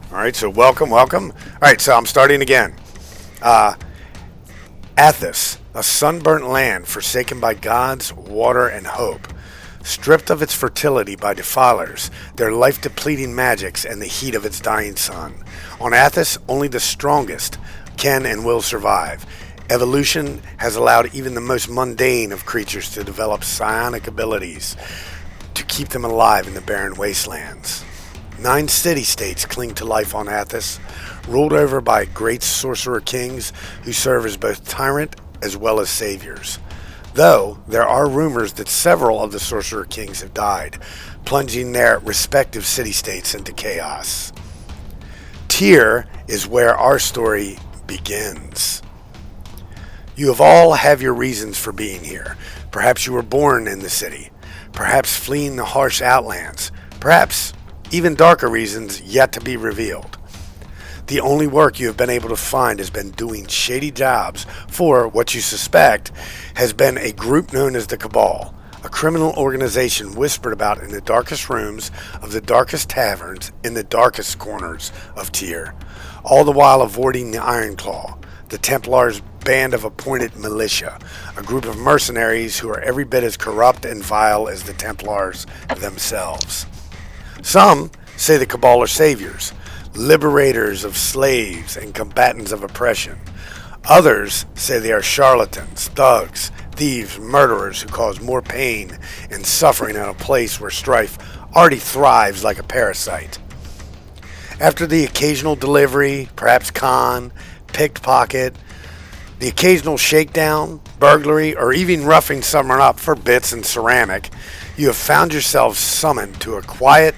All right, so welcome. All right, so I'm starting again. Uh, Athas, a sunburnt land forsaken by gods, water, and hope. Stripped of its fertility by defilers, their life depleting magics, and the heat of its dying sun. On Athas, only the strongest can and will survive. Evolution has allowed even the most mundane of creatures to develop psionic abilities to keep them alive in the barren wastelands. 9 city-states cling to life on Athas, ruled over by great sorcerer kings who serve as both tyrant as well as saviors. Though there are rumors that several of the sorcerer kings have died, plunging their respective city-states into chaos. Tyr is where our story begins. You have all have your reasons for being here. Perhaps you were born in the city, perhaps fleeing the harsh outlands, perhaps even darker reasons yet to be revealed. The only work you have been able to find has been doing shady jobs for what you suspect has been a group known as the Cabal, a criminal organization whispered about in the darkest rooms of the darkest taverns in the darkest corners of Tyr, all the while avoiding the Iron Claw, the Templars' band of appointed militia, a group of mercenaries who are every bit as corrupt and vile as the Templars themselves. Some say the Cabal are saviors, liberators of slaves and combatants of oppression. Others say they are charlatans, thugs, thieves, murderers who cause more pain and suffering in a place where strife already thrives like a parasite. After the occasional delivery, perhaps con, pickpocket, the occasional shakedown, burglary, or even roughing someone up for bits and ceramic, you have found yourself summoned to a quiet,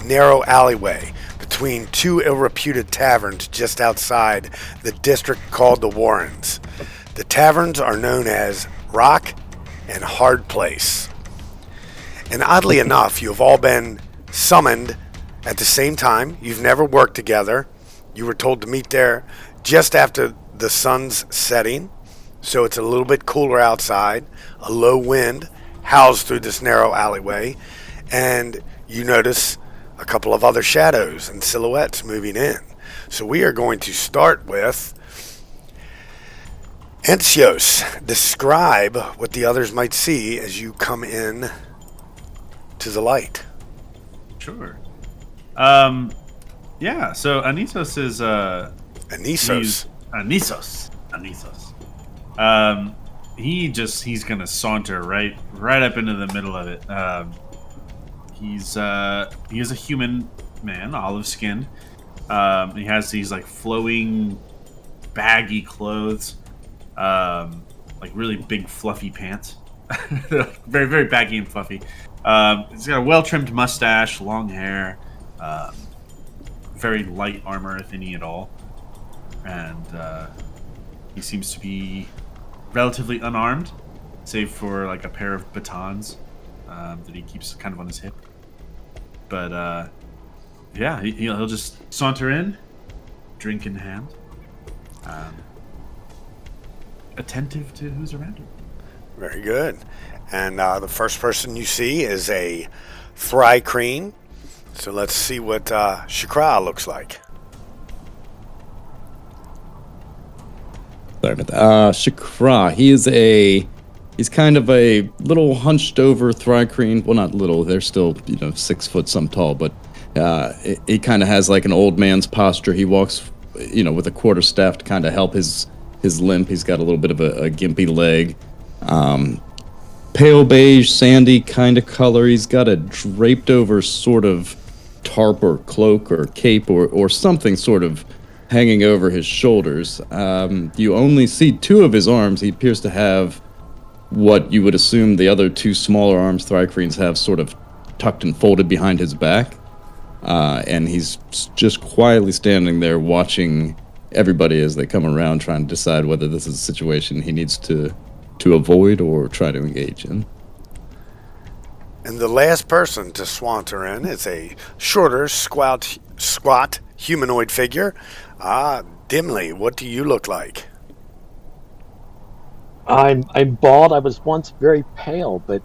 narrow alleyway between 2 ill-reputed taverns just outside the district called the Warrens. The taverns are known as Rock and Hard Place. And oddly enough, you have all been summoned at the same time. You've never worked together. You were told to meet there just after the sun's setting, so it's a little bit cooler outside. A low wind howls through this narrow alleyway, and you notice a couple of other shadows and silhouettes moving in. So we are going to start with Encios. Describe what the others might see as you come in to the light. Sure. Yeah, so Anisos is Anisos. Anisos. He's gonna saunter right up into the middle of it. He is a human man, olive skinned. He has these like flowing, baggy clothes, like really big fluffy pants. Very, very baggy and fluffy. He's got a well trimmed mustache, long hair, very light armor, if any at all, and he seems to be relatively unarmed, save for like a pair of batons that he keeps kind of on his hip. But yeah, he'll just saunter in, drink in hand, attentive to who's around him. Very good. And the first person you see is a Thrycreen. So let's see what Shakra looks like. Sorry about that. Shakra, he's kind of a little hunched over Thrycreen. Well, not little, they're still, 6 foot some tall, but he kind of has like an old man's posture. He walks, with a quarterstaff to kind of help his limp. He's got a little bit of a gimpy leg. Pale beige, sandy kind of color. He's got a draped over sort of tarp or cloak or cape or something sort of hanging over his shoulders. You only see 2 of his arms. He appears to have what you would assume the other 2 smaller arms Thrycreens have sort of tucked and folded behind his back. And he's just quietly standing there watching everybody as they come around, trying to decide whether this is a situation he needs to avoid or try to engage in. And the last person to swanter in is a shorter, squat humanoid figure. Dimly, what do you look like? I'm bald. I was once very pale, but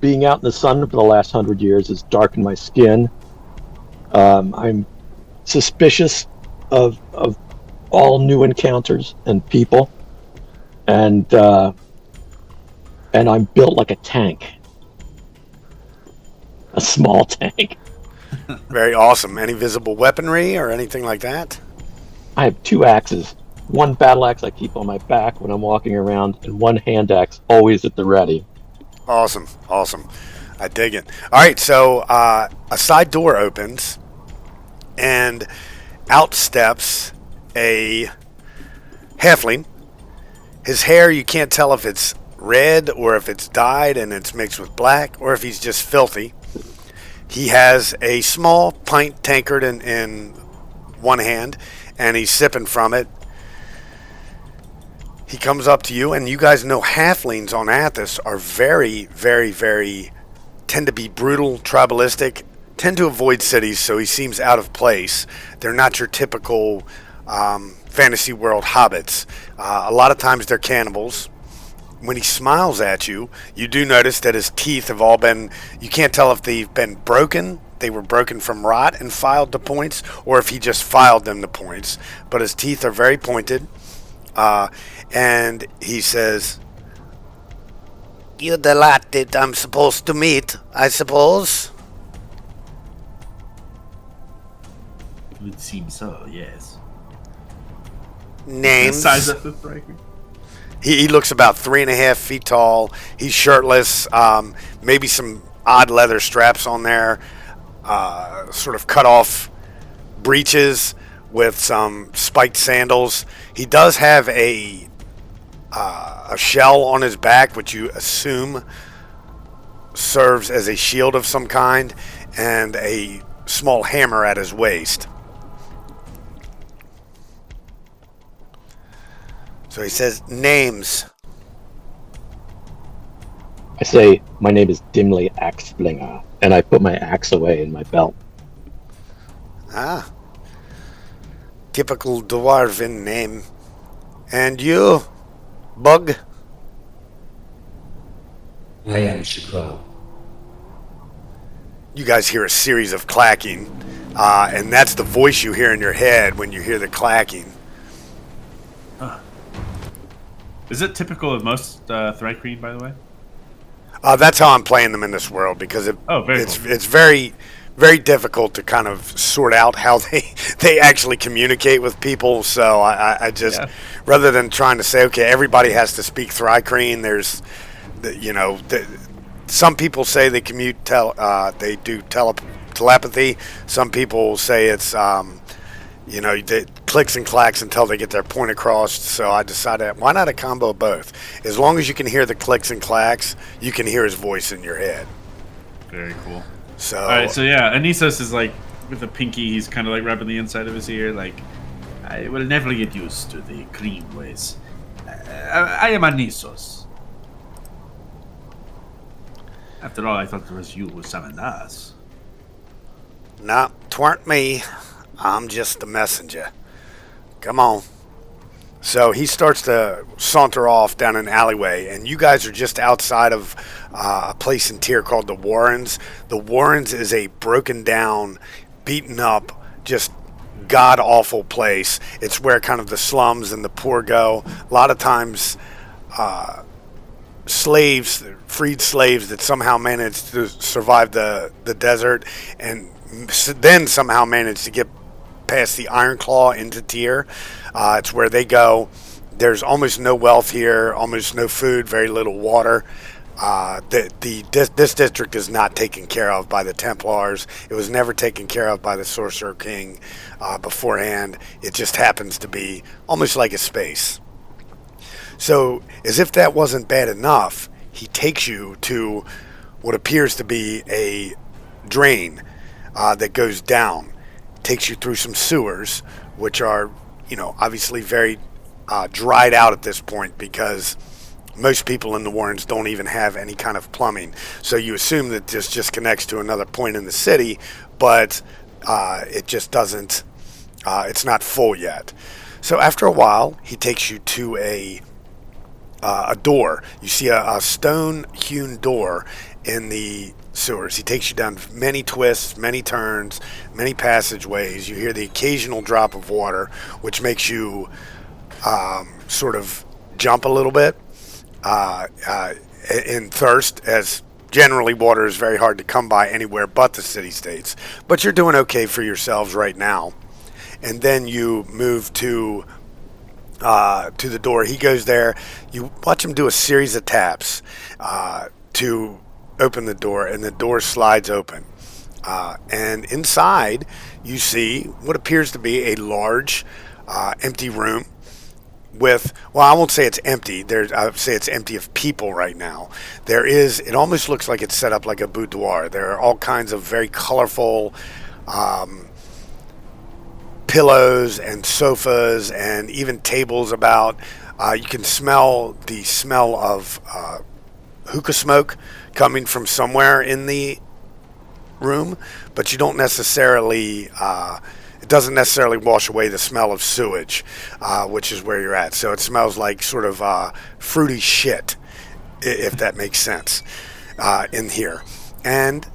being out in the sun for the last 100 years has darkened my skin. I'm suspicious of all new encounters and people, and I'm built like a tank, a small tank. Very awesome. Any visible weaponry or anything like that? I have two axes. One battle axe I keep on my back when I'm walking around, and one hand axe always at the ready. Awesome. Awesome. I dig it. All right, so a side door opens, and out steps a halfling. His hair, you can't tell if it's red or if it's dyed and it's mixed with black or if he's just filthy. He has a small pint tankard in one hand, and he's sipping from it. He comes up to you, and you guys know halflings on Athas are very, very, very, tend to be brutal, tribalistic, tend to avoid cities, so he seems out of place. They're not your typical fantasy world hobbits. A lot of times they're cannibals. When he smiles at you, you do notice that his teeth have all been, you can't tell if they've been broken, they were broken from rot and filed to points, or if he just filed them to points. But his teeth are very pointed. And he says, "You're the lot that I'm supposed to meet, I suppose." It would seem so, yes. Names. The size of the striker. He looks about 3.5 feet tall. He's shirtless. Maybe some odd leather straps on there. Sort of cut off breeches with some spiked sandals. He does have a shell on his back, which you assume serves as a shield of some kind, and a small hammer at his waist. So he says, "Names." I say, my name is Dimly Axeflinger, and I put my axe away in my belt. Ah. Typical dwarven name. And you, Bug? I am Shikro. You guys hear a series of clacking, and that's the voice you hear in your head when you hear the clacking. Is it typical of most Thri-Kreen, by the way? That's how I'm playing them in this world, because Very cool. it's very, very difficult to kind of sort out how they actually communicate with people. So I just, rather than trying to say, okay, everybody has to speak Thri-Kreen, there's, some people say they they do telepathy. Some people say it's, it clicks and clacks until they get their point across. So I decided, why not a combo of both? As long as you can hear the clicks and clacks, you can hear his voice in your head. Very cool. So, all right, so yeah, Anisos is like, with a pinky, he's kind of like rubbing the inside of his ear, like, I will never get used to the Kreen ways. I am Anisos. After all, I thought it was you who summoned us. nah, 'twarn't me. I'm just the messenger. Come on. So he starts to saunter off down an alleyway, and you guys are just outside of a place in Tyr called the Warrens. The Warrens is a broken down, beaten up, just god awful place. It's where kind of the slums and the poor go. A lot of times, slaves, freed slaves that somehow managed to survive the desert, and then somehow managed to get past the Iron Claw into Tyr. It's where they go. There's almost no wealth here, almost no food, very little water. This district is not taken care of by the Templars. It was never taken care of by the Sorcerer King beforehand. It just happens to be almost like a space. So, as if that wasn't bad enough, he takes you to what appears to be a drain that goes down. Takes you through some sewers, which are, obviously very dried out at this point, because most people in the Warrens don't even have any kind of plumbing. So you assume that this just connects to another point in the city, but it just doesn't, it's not full yet. So after a while, he takes you to a door. You see a stone-hewn door in the sewers. He takes you down many twists, many turns, many passageways. You hear the occasional drop of water, which makes you sort of jump a little bit in thirst, as generally water is very hard to come by anywhere but the city-states. But you're doing okay for yourselves right now. And then you move to the door. He goes there. You watch him do a series of taps to open the door, and the door slides open. And inside, you see what appears to be a large, empty room with, well, I won't say it's empty. I would say it's empty of people right now. It almost looks like it's set up like a boudoir. There are all kinds of very colorful pillows and sofas and even tables about. You can smell the smell of hookah smoke coming from somewhere in the room, but you don't necessarily, it doesn't necessarily wash away the smell of sewage, which is where you're at. So it smells like sort of fruity shit, if that makes sense, in here. And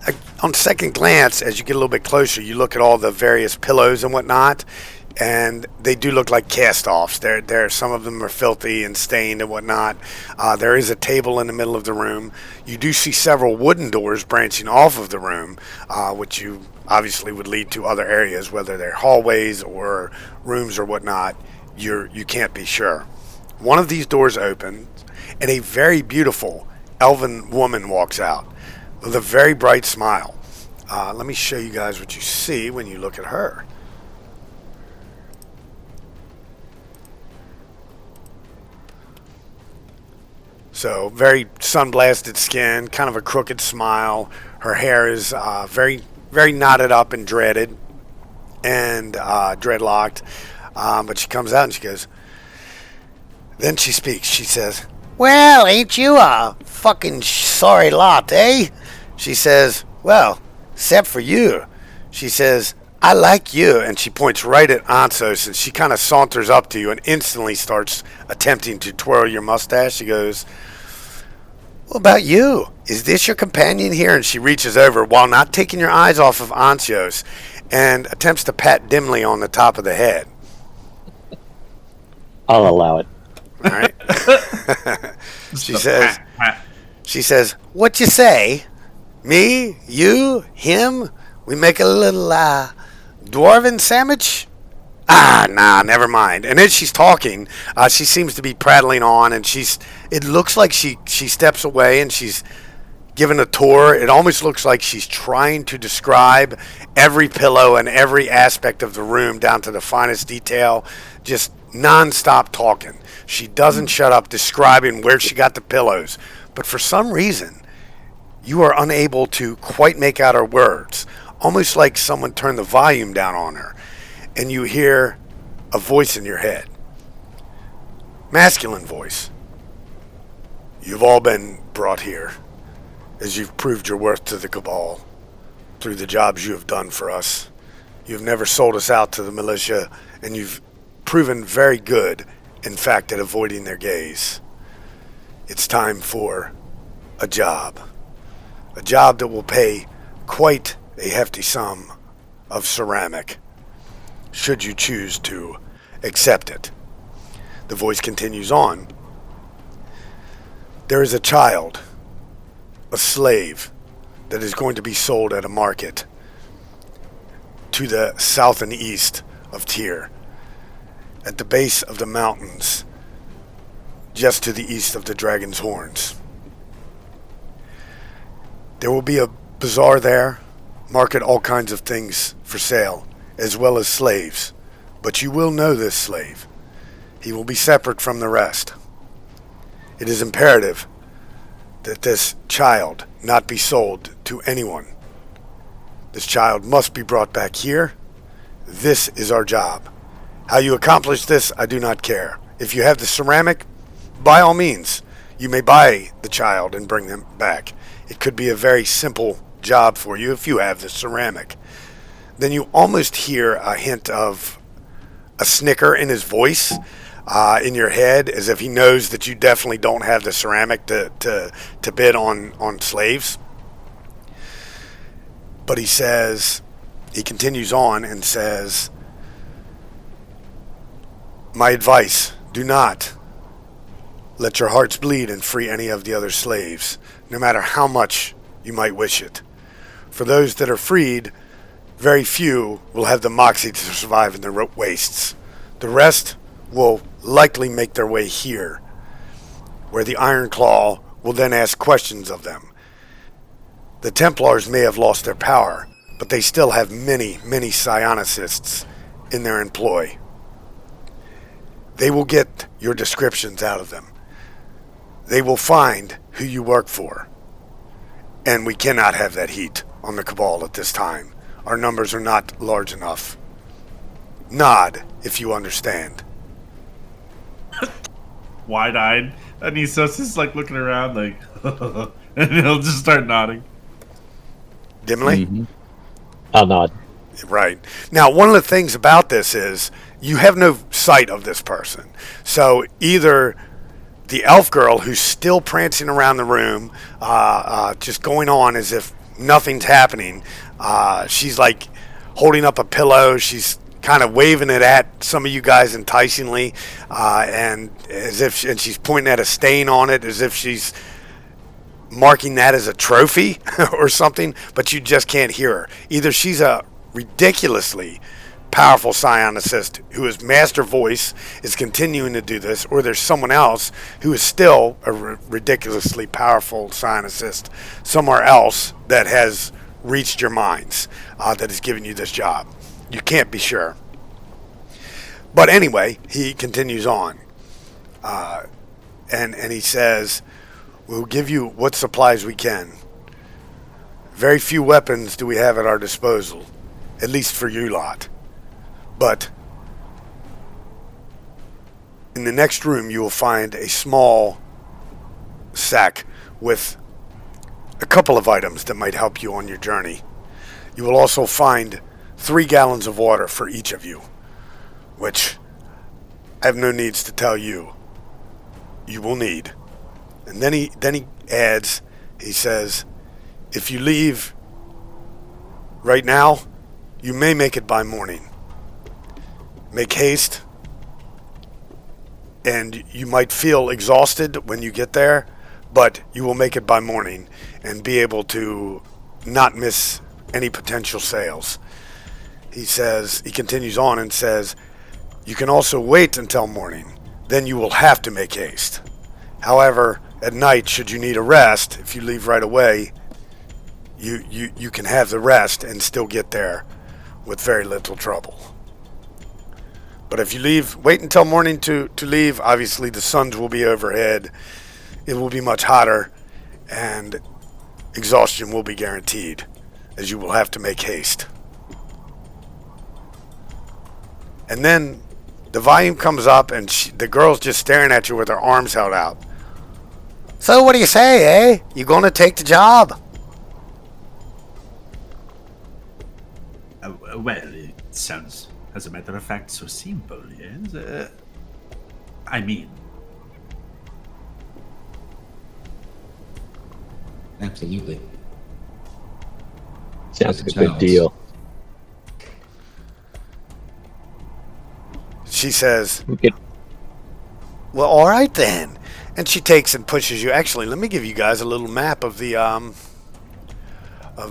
on second glance, as you get a little bit closer, you look at all the various pillows and whatnot, and they do look like cast-offs. Some of them are filthy and stained and whatnot. There is a table in the middle of the room. You do see several wooden doors branching off of the room, which you obviously would lead to other areas, whether they're hallways or rooms or whatnot. You can't be sure. One of these doors opens, and a very beautiful elven woman walks out with a very bright smile. Let me show you guys what you see when you look at her. So, very sun-blasted skin, kind of a crooked smile. Her hair is very, very knotted up and dreaded and dreadlocked. But she comes out and she goes, then she speaks. She says, "Well, ain't you a fucking sorry lot, eh?" She says, "Well, except for you." She says, "I like you." And she points right at Ansos, and she kind of saunters up to you and instantly starts attempting to twirl your mustache. She goes, "What about you? Is this your companion here?" And she reaches over while not taking your eyes off of Ansos and attempts to pat Dimly on the top of the head. I'll allow it. All right. She says, "What you say? Me, you, him? We make a little dwarven sandwich?" Nah, never mind. And as she's talking, she seems to be prattling on, and it looks like she steps away and she's given a tour. It almost looks like she's trying to describe every pillow and every aspect of the room down to the finest detail, just non-stop talking. She doesn't shut up describing where she got the pillows. But for some reason, you are unable to quite make out her words, almost like someone turned the volume down on her. And you hear a voice in your head. Masculine voice. "You've all been brought here, as you've proved your worth to the Cabal, through the jobs you have done for us. You've never sold us out to the militia, and you've proven very good, in fact, at avoiding their gaze. It's time for a job. A job that will pay quite a hefty sum of ceramic, should you choose to accept it." The voice continues on. "There is a child, a slave, that is going to be sold at a market to the south and east of Tyr, at the base of the mountains, just to the east of the Dragon's Horns. There will be a bazaar there, market all kinds of things for sale, as well as slaves. But you will know this slave. He will be separate from the rest. It is imperative that this child not be sold to anyone. This child must be brought back here. This is our job. How you accomplish this, I do not care. If you have the ceramic, by all means, you may buy the child and bring them back. It could be a very simple job for you if you have the ceramic." Then you almost hear a hint of a snicker in his voice, in your head, as if he knows that you definitely don't have the ceramic to bid on slaves. But he continues on and says, my advice, do not let your hearts bleed and free any of the other slaves, no matter how much you might wish it. For those that are freed, very few will have the moxie to survive in their wastes. The rest will likely make their way here, where the Iron Claw will then ask questions of them. The Templars may have lost their power, but they still have many, many psionicists in their employ. They will get your descriptions out of them. They will find who you work for. And we cannot have that heat on the Cabal at this time. Our numbers are not large enough. Nod, if you understand. Wide-eyed. Athas is like looking around like, and he'll just start nodding. Dimly? Mhm. I'll nod. Right. Now, one of the things about this is you have no sight of this person. So either the elf girl who's still prancing around the room, just going on as if nothing's happening, she's like holding up a pillow. She's kind of waving it at some of you guys enticingly, and she's pointing at a stain on it as if she's marking that as a trophy or something, but you just can't hear her. Either she's a ridiculously powerful psionicist who is master voice, is continuing to do this, or there's someone else who is still a ridiculously powerful psionicist somewhere else that has reached your minds, that is giving you this job. You can't be sure. But anyway, he continues on, and he says, we'll give you what supplies we can. Very few weapons do we have at our disposal, at least for you lot. But in the next room you will find a small sack with a couple of items that might help you on your journey. You will also find 3 gallons of water for each of you, which I have no needs to tell you will need. And then he adds, he says, if you leave right now, you may make it by morning. Make haste, and you might feel exhausted when you get there, but you will make it by morning and be able to not miss any potential sales. He continues on and says, you can also wait until morning. Then you will have to make haste. However, at night, should you need a rest, if you leave right away, you can have the rest and still get there with very little trouble. But if you wait until morning to leave, obviously the suns will be overhead. It will be much hotter, and exhaustion will be guaranteed, as you will have to make haste. And then the volume comes up, and the girl's just staring at you with her arms held out. So what do you say, eh? You going to take the job? Well, it sounds, as a matter of fact, so simple, yes? I mean... Absolutely. Sounds like a good deal. She says, We could, well, all right then. And she takes and pushes you. Actually, let me give you guys a little map of the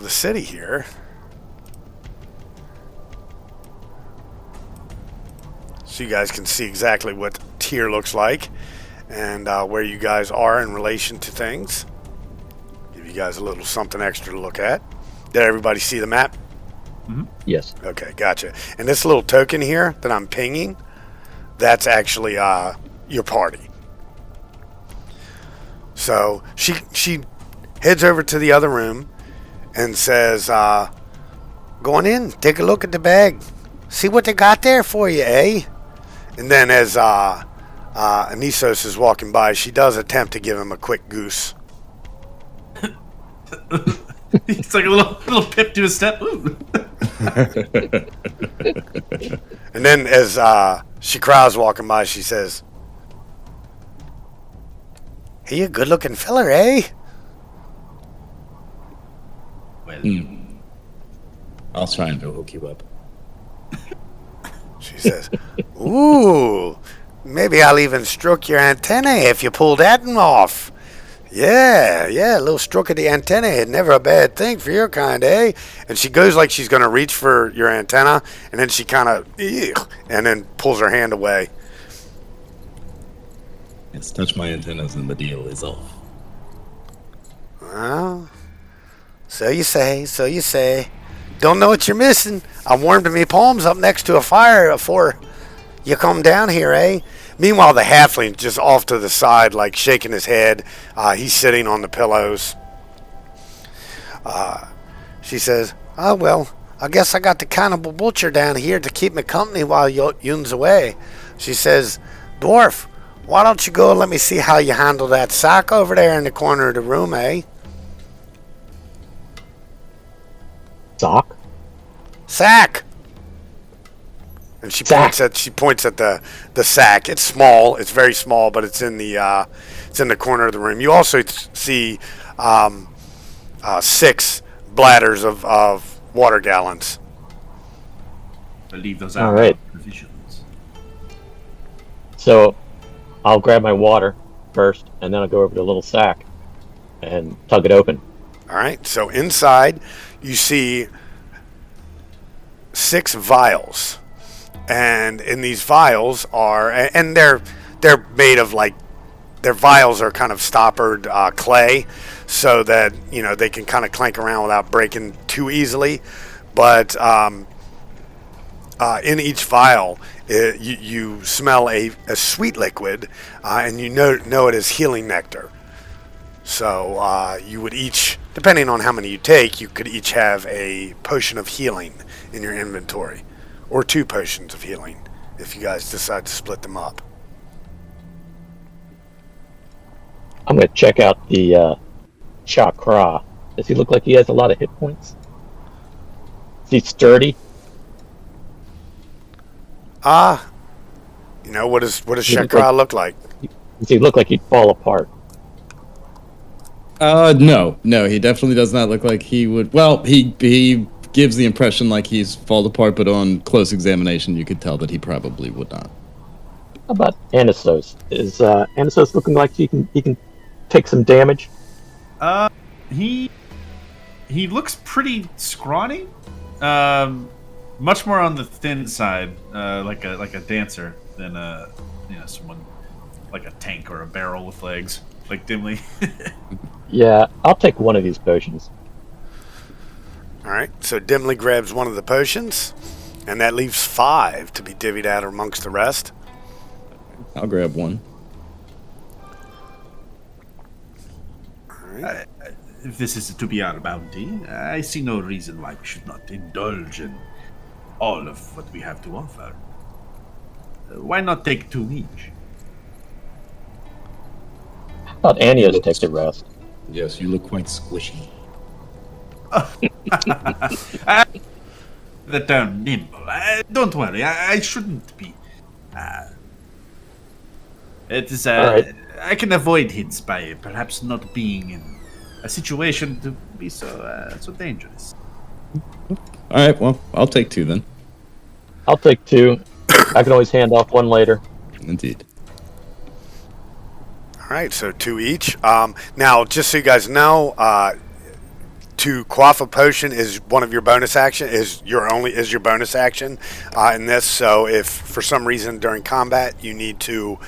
city here. So you guys can see exactly what tier looks like and where you guys are in relation to things. Give you guys a little something extra to look at. Did everybody see the map? yes. Okay, gotcha. And this little token here that I'm pinging, that's actually your party. So she heads over to the other room and says, go on in, take a look at the bag. See what they got there for you, eh? And then as Athas is walking by, she does attempt to give him a quick goose. It's like a little pip to his step. Ooh. And then as Shikara's walking by, she says, he a good-looking feller, eh? Well, I'll try and hook you up. She says, "Ooh, maybe I'll even stroke your antennae if you pull that one off. Yeah, a little stroke of the antennae, never a bad thing for your kind, eh?" And she goes like she's going to reach for your antenna, and then she kind of, and then pulls her hand away. Yes, touch my antennas and the deal is off. Well, so you say. Don't know what you're missing. I warmed me palms up next to a fire before you come down here, eh? Meanwhile, the halfling's just off to the side, like shaking his head. He's sitting on the pillows. She says, "Oh, well, I guess I got the cannibal butcher down here to keep me company while Yoon's away." She says, "Dwarf, why don't you go and let me see how you handle that sack over there in the corner of the room, eh?" Sock? Sack. And she points at the sack. It's small. It's very small, but it's in the corner of the room. You also see 6 bladders of water gallons. I leave those out. All right. Provisions. So I'll grab my water first, and then I'll go over to the little sack and tug it open. All right. So inside, you see 6 vials. And in these vials and they're made of their vials are kind of stoppered clay, so that they can kind of clank around without breaking too easily. But in each vial, you smell a sweet liquid, and you know it is healing nectar. So you would each, depending on how many you take, you could each have a potion of healing in your inventory. Or 2 potions of healing, if you guys decide to split them up. I'm going to check out the Chakra. Does he look like he has a lot of hit points? Is he sturdy? What does Chakra look like? Does he look like he'd fall apart? No, he definitely does not look like he would. Well, he gives the impression like he's fall apart, but on close examination, you could tell that he probably would not. How about Anisos? Is Anisos looking like he can take some damage? He looks pretty scrawny. Much more on the thin side, like a dancer than someone like a tank or a barrel with legs, like Dimly. Yeah, I'll take one of these potions. All right, so Dimly grabs one of the potions, and that leaves 5 to be divvied out amongst the rest. I'll grab one. All right. If this is to be our bounty, I see no reason why we should not indulge in all of what we have to offer. Why not take 2 each? How about Anios take the rest? Yes, you look quite squishy. The term nimble. Don't worry, I shouldn't be. It is. Right. I can avoid hits by perhaps not being in a situation to be so dangerous. All right, well, I'll take 2 then. I'll take 2. I can always hand off one later. Indeed. All right, so 2 each. Now, just so you guys know, to quaff a potion is one of your bonus action. Is your bonus action in this. So if for some reason during combat you need to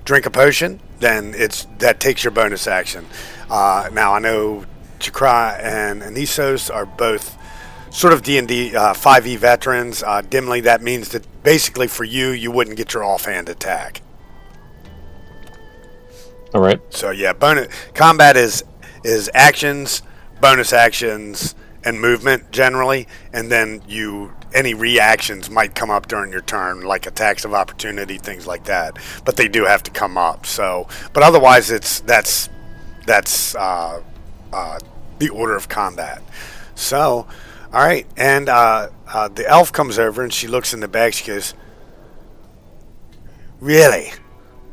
drink a potion, then that takes your bonus action. Now I know Chakra and Anisos are both sort of D&D 5e veterans. Dimly, that means that basically for you wouldn't get your offhand attack. All right. So yeah, combat is actions, bonus actions, and movement generally, and then any reactions might come up during your turn, like attacks of opportunity, things like that. But they do have to come up. So, but otherwise, that's the order of combat. So, all right, and the elf comes over and she looks in the bag. She goes, "Really?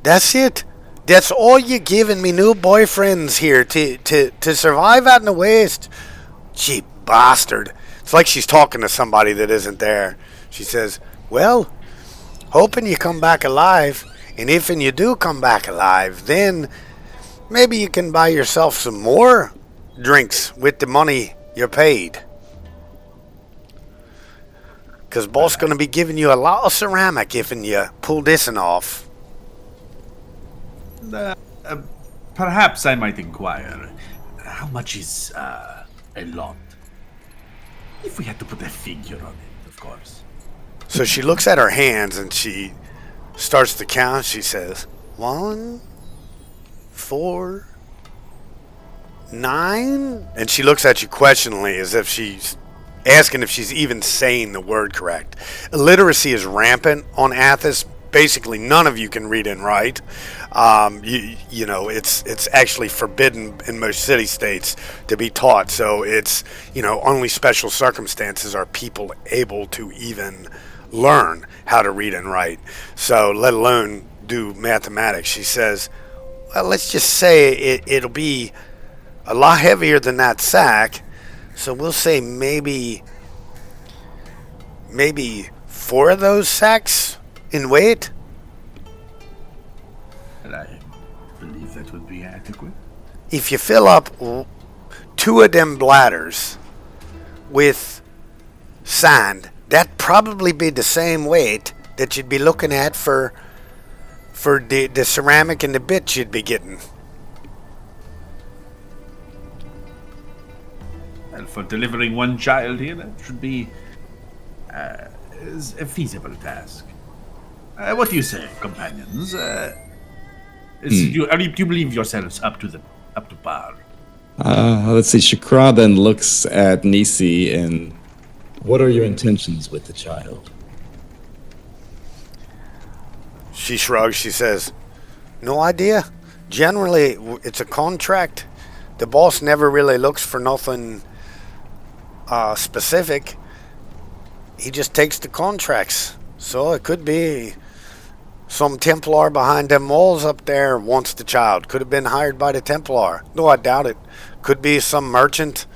That's it? That's all you're giving me new boyfriends here to survive out in the West? Cheap bastard. It's like she's talking to somebody that isn't there. She says, well, hoping you come back alive. And if you do come back alive, then maybe you can buy yourself some more drinks with the money you're paid. Because boss going to be giving you a lot of ceramic if you pull this one off. Perhaps I might inquire. How much is a lot? If we had to put a figure on it, of course. So she looks at her hands and she starts to count. She says, 1, 4, 9. And she looks at you questioningly as if she's asking if she's even saying the word correct. Illiteracy is rampant on Athas. Basically, none of you can read and write. You know, it's actually forbidden in most city-states to be taught. So it's, you know, only special circumstances are people able to even learn how to read and write. So let alone do mathematics. She says, well, let's just say it'll be a lot heavier than that sack. So we'll say maybe 4 of those sacks in weight. And I believe that would be adequate. If you fill up 2 of them bladders with sand, that'd probably be the same weight that you'd be looking at for the ceramic and the bits you'd be getting. And for delivering one child here, that should be is a feasible task. What do you say, companions? Do you believe yourselves up to par? Let's see. Shakra then looks at Nisi and, What are your intentions with the child? She shrugs. She says, no idea. Generally, it's a contract. The boss never really looks for nothing specific. He just takes the contracts. So it could be some Templar behind them walls up there wants the child. Could have been hired by the Templar. No, I doubt it. Could be some merchant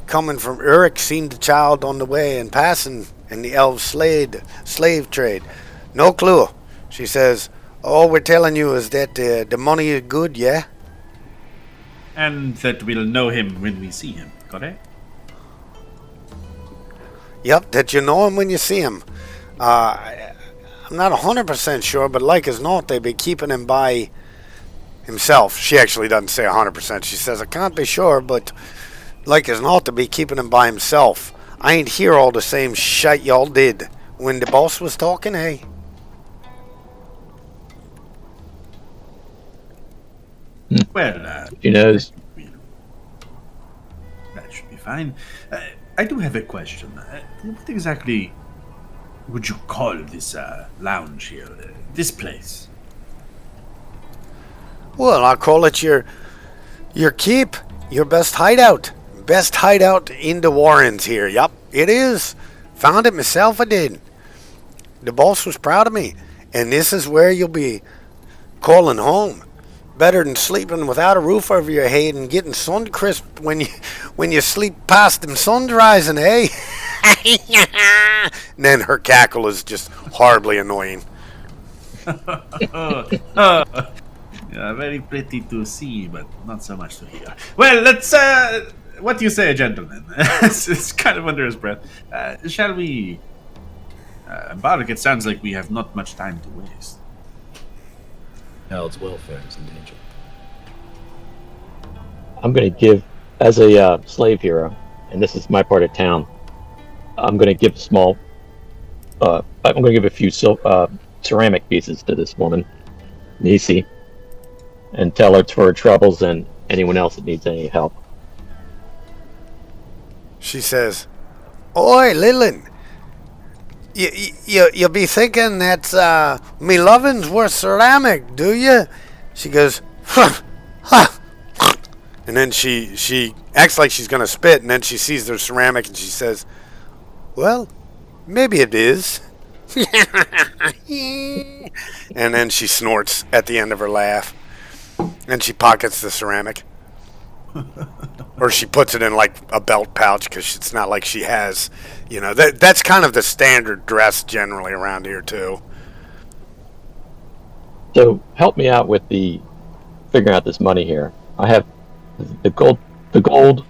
coming from Uruk, seen the child on the way and passing in the elf slave trade. No clue. She says, all we're telling you is that the money is good, yeah? And that we'll know him when we see him, correct? Yep, that you know him when you see him. I'm not 100% sure, but like as not, they'd be keeping him by himself. She actually doesn't say 100%. She says, I can't be sure, but like as not, they'd be keeping him by himself. I ain't hear all the same shite y'all did when the boss was talking, hey? Well, She knows. that should be fine. I do have a question. What exactly would you call this lounge here? This place? Well, I'll call it your keep, your best hideout. Best hideout in the Warrens here. Yup, it is. Found it myself, I did. The boss was proud of me. And this is where you'll be calling home. Better than sleeping without a roof over your head and getting sun crisp when you sleep past them suns rising, eh? And then her cackle is just horribly annoying. Yeah, very pretty to see, but not so much to hear. Well, let's. What do you say, gentlemen? It's kind of under his breath. Shall we embark? It sounds like we have not much time to waste. Child's welfare is in danger. I'm going to give, as a slave hero, and this is my part of town, I'm going to give a few ceramic pieces to this woman, Nisi, and tell her it's for her troubles and anyone else that needs any help. She says, Oi, Lilin, you'll be thinking that me lovin's worth ceramic, do you? She goes, huh, huh. And then she acts like she's going to spit, and then she sees there's ceramic, and she says, well, maybe it is. And then she snorts at the end of her laugh, and she pockets the ceramic. Or she puts it in like a belt pouch because it's not like she has, that's kind of the standard dress generally around here too. So help me out with the figuring out this money here. I have the gold,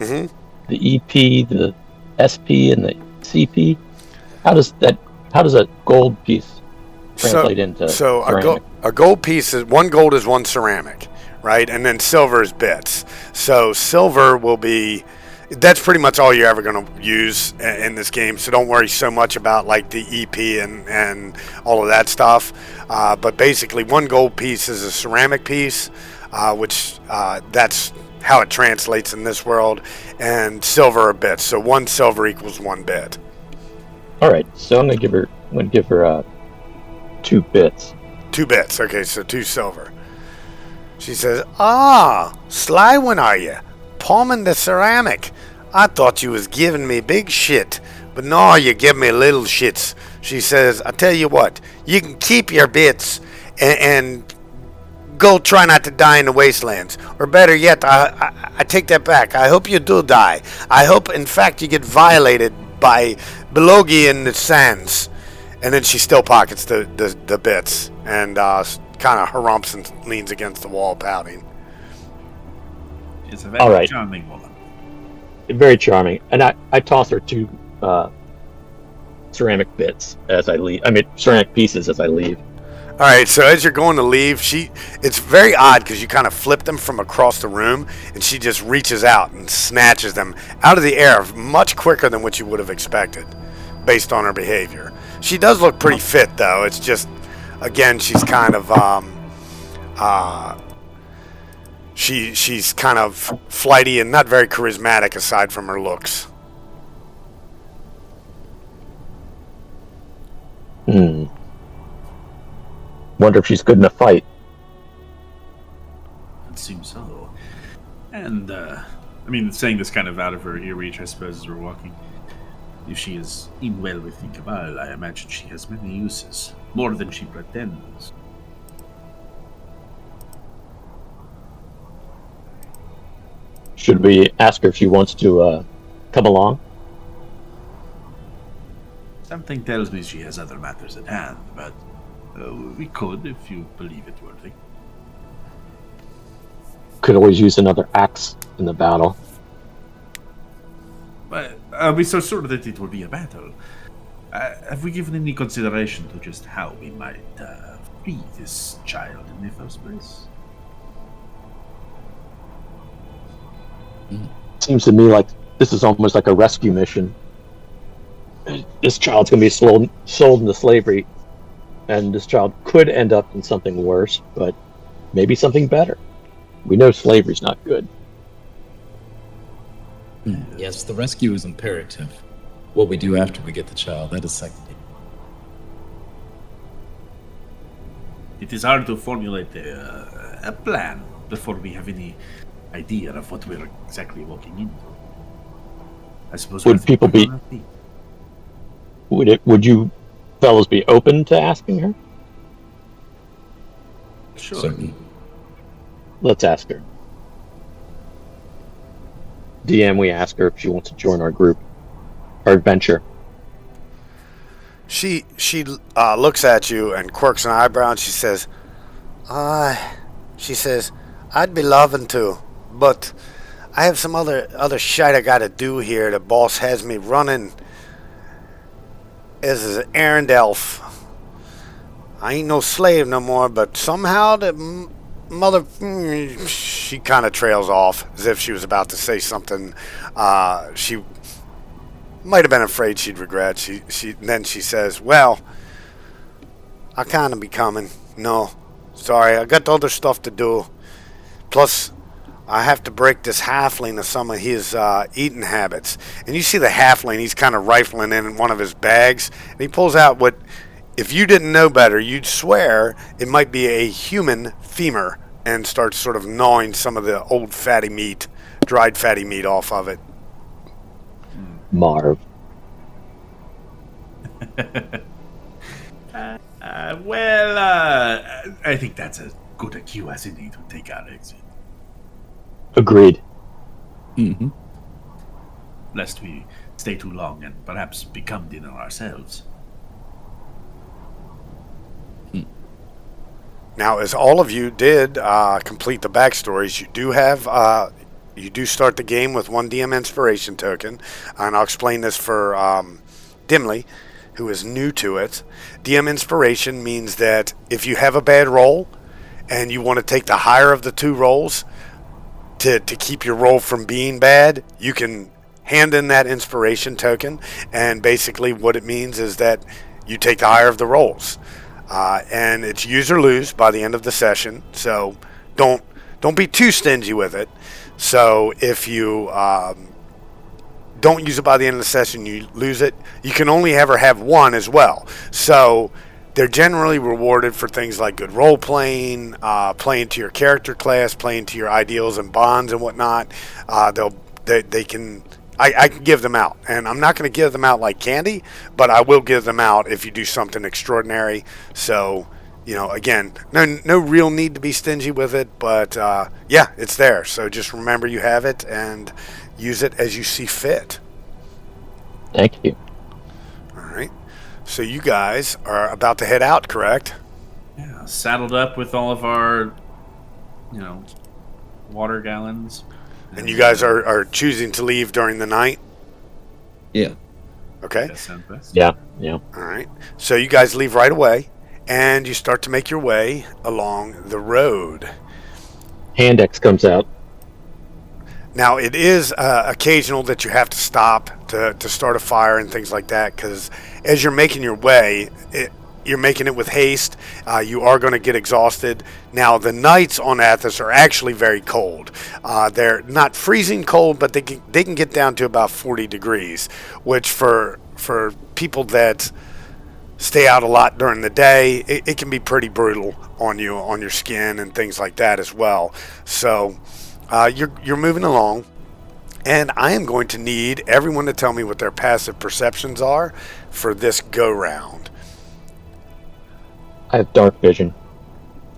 hmm the EP, the SP, and the CP. How does a gold piece translate into So ceramic? a gold piece is one gold is one ceramic, right? And then silver is bits. So silver will be that's pretty much all you're ever going to use in this game. So don't worry so much about like the EP and all of that stuff. But basically, one gold piece is a ceramic piece, which that's how it translates in this world, and silver are bits. So one silver equals one bit. All right, so I'm gonna give her 2 bits. 2 bits. Okay, so 2 silver. She says, "Ah, sly one are you? Palming the ceramic. I thought you was giving me big shit, but no, you give me little shits." She says, "I tell you what, you can keep your bits and go try not to die in the wastelands. Or better yet, I take that back. I hope you do die. I hope, in fact, you get violated by Belogi in the sands." And then she still pockets the bits and kind of harumps and leans against the wall, pouting. It's a very All right. charming woman. Very charming. And I toss her 2 ceramic bits as I leave. I mean, ceramic pieces as I leave. All right, so as you're going to leave, it's very odd because you kind of flip them from across the room, and she just reaches out and snatches them out of the air much quicker than what you would have expected based on her behavior. She does look pretty fit, though. It's just, again, she's kind of she's kind of flighty and not very charismatic aside from her looks. Wonder if she's good in a fight. It seems so. And, saying this kind of out of her ear reach, I suppose, as we're walking. If she is in well with the Cabal, I imagine she has many uses. More than she pretends. Should we ask her if she wants to come along? Something tells me she has other matters at hand, but we could if you believe it worthy. Could always use another axe in the battle. But are we so sure that it will be a battle? Have we given any consideration to just how we might free this child in the first place? Seems to me like this is almost like a rescue mission. This child's going to be sold into slavery, and this child could end up in something worse, but maybe something better. We know slavery's not good. Yes, the rescue is imperative. What we do after we get the child, that is secondary. It is hard to formulate a plan before we have any idea of what we're exactly walking into. I suppose. Would people be? Would you fellows be open to asking her? Sure. Certainly. Let's ask her. DM, we ask her if she wants to join our group, our adventure. She looks at you and quirks an eyebrow, and she says, "I'd be loving to, but I have some other shite I gotta do here. The boss has me running as an errand elf. I ain't no slave no more, but somehow the mother..." She kind of trails off as if she was about to say something she might have been afraid she'd regret. Then she says, "Well, I kind of be coming. No, sorry, I got other stuff to do. Plus, I have to break this halfling of some of his eating habits." And you see the halfling, he's kind of rifling in one of his bags, and he pulls out what, if you didn't know better, you'd swear it might be a human femur, and starts sort of gnawing some of the old fatty meat, dried fatty meat off of it. Marv. I think that's as good a cue as any to take our exit. Agreed. Mm-hmm. lest we stay too long and perhaps become dinner ourselves. Now, as all of you did complete the backstories, you do start the game with one DM inspiration token, and I'll explain this for Dimly, who is new to it. DM inspiration means that if you have a bad roll and you want to take the higher of the two rolls to keep your roll from being bad, you can hand in that inspiration token, and basically what it means is that you take the higher of the rolls. And it's use or lose by the end of the session, so don't be too stingy with it. So if you don't use it by the end of the session, you lose it. You can only ever have one as well. So they're generally rewarded for things like good role playing, playing to your character class, playing to your ideals and bonds and whatnot. They can. I can give them out, and I'm not going to give them out like candy, but I will give them out if you do something extraordinary. So, again, no real need to be stingy with it, but yeah, it's there. So just remember you have it and use it as you see fit. Thank you. All right. So you guys are about to head out, correct? Yeah, saddled up with all of our, water gallons. And you guys are choosing to leave during the night? Yeah. Okay. That sounds best. Yeah. All right. So you guys leave right away, and you start to make your way along the road. Handex comes out. Now, it is occasional that you have to stop to start a fire and things like that, because as you're making your way, you're making it with haste. You are going to get exhausted. Now, the nights on Athas are actually very cold. They're not freezing cold, but they can get down to about 40 degrees, which for people that stay out a lot during the day, it can be pretty brutal on you, on your skin and things like that as well. So you're moving along, and I am going to need everyone to tell me what their passive perceptions are for this go-round. I have dark vision.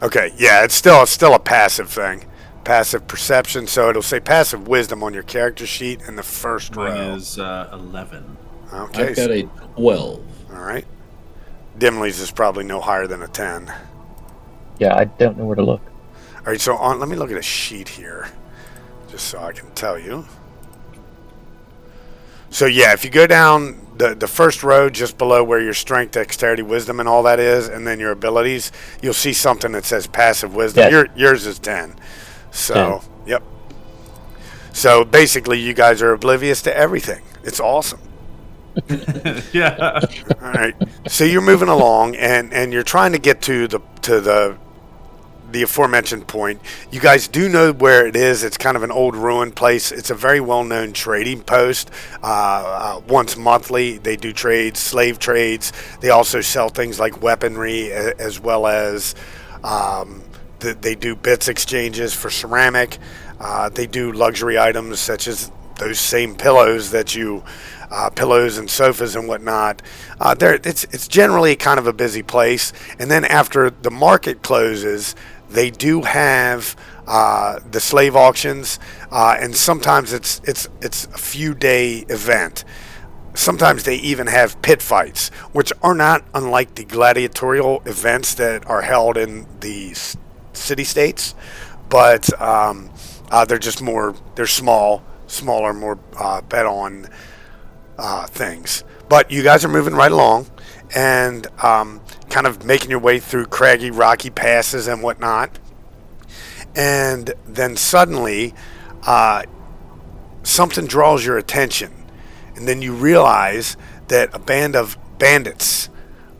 Okay, yeah, it's still a passive thing. Passive perception, so it'll say passive wisdom on your character sheet in the first Mine row. is 11. Okay, I've got a 12. all right. Dimly's is probably no higher than a 10. Yeah, I don't know where to look. All right, so let me look at a sheet here, just so I can tell you. So yeah, if you go down the first row just below where your strength, dexterity, wisdom, and all that is, and then your abilities, you'll see something that says passive wisdom. Yes. Yours is 10. So, Yep. So basically, you guys are oblivious to everything. It's awesome. Yeah. All right. So you're moving along, and you're trying to get to the aforementioned point. You guys do know where it is. It's kind of an old ruined place. It's a very well-known trading post. Once monthly, they do trades, slave trades. They also sell things like weaponry, as well as they do bits exchanges for ceramic. They do luxury items such as those same pillows that you pillows and sofas and whatnot. It's generally kind of a busy place. And then after the market closes, they do have the slave auctions, and sometimes it's a few day event. Sometimes they even have pit fights, which are not unlike the gladiatorial events that are held in the city states, but they're just they're smaller, more bet on things. But you guys are moving right along, and kind of making your way through craggy, rocky passes and whatnot. And then suddenly, something draws your attention. And then you realize that a band of bandits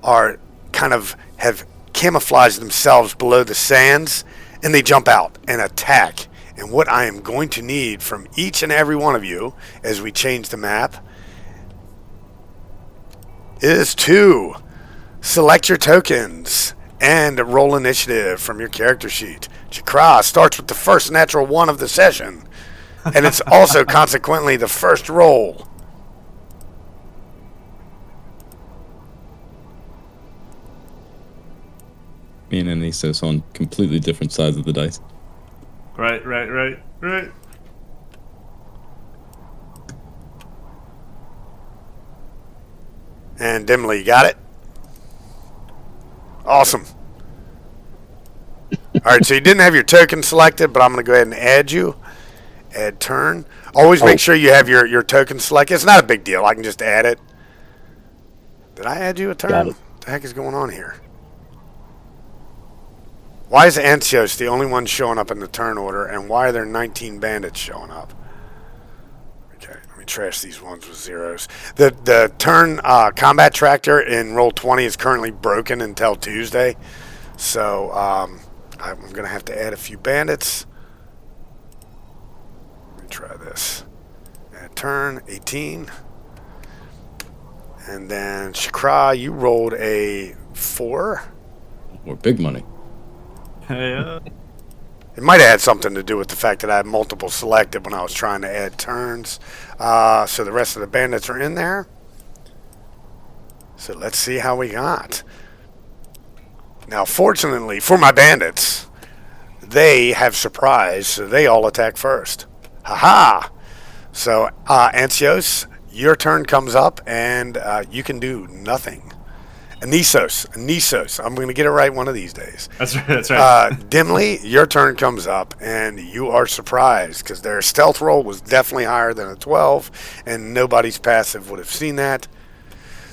have camouflaged themselves below the sands, and they jump out and attack. And what I am going to need from each and every one of you as we change the map is to select your tokens and roll initiative from your character sheet. Chakra starts with the first natural one of the session, and it's also consequently the first roll. Me and Anisos on completely different sides of the dice. Right. And Dimly, you got it? Awesome. All right, so you didn't have your token selected, but I'm going to go ahead and add you. Add turn. Always make sure you have your token selected. It's not a big deal. I can just add it. Did I add you a turn? Got it. What the heck is going on here? Why is Antios the only one showing up in the turn order, and why are there 19 bandits showing up? Okay, let me trash these ones with zeros. The turn combat tractor in roll 20 is currently broken until Tuesday, so I'm going to have to add a few bandits. Let me try this. Add turn 18. And then Shakra, you rolled a 4. Or big money. Hey, It might have had something to do with the fact that I had multiple selected when I was trying to add turns. So the rest of the bandits are in there. So let's see how we got. Now, fortunately for my bandits, they have surprise, so they all attack first. Ha-ha! So, Antios, your turn comes up, and you can do nothing. Anisos. I'm going to get it right one of these days. that's right. Dimly, your turn comes up, and you are surprised because their stealth roll was definitely higher than a 12, and nobody's passive would have seen that.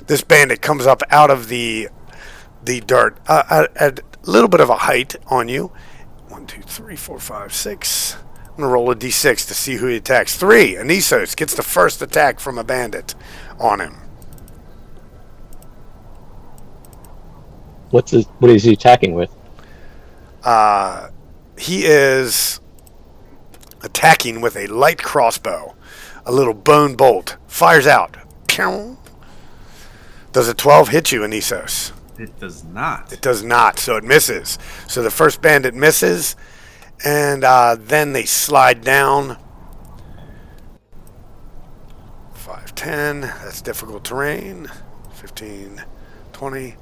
This bandit comes up out of the dirt at a little bit of a height on you. 1, 2, 3, 4, 5, 6. I'm going to roll a d6 to see who he attacks. 3. Anisos gets the first attack from a bandit on him. What is he attacking with? He is attacking with a light crossbow. A little bone bolt. Fires out. Pew! Does a 12 hit you, Anisos? It does not. It does not, so it misses. So the first bandit misses, and then they slide down. 5, 10. That's difficult terrain. 15, 20.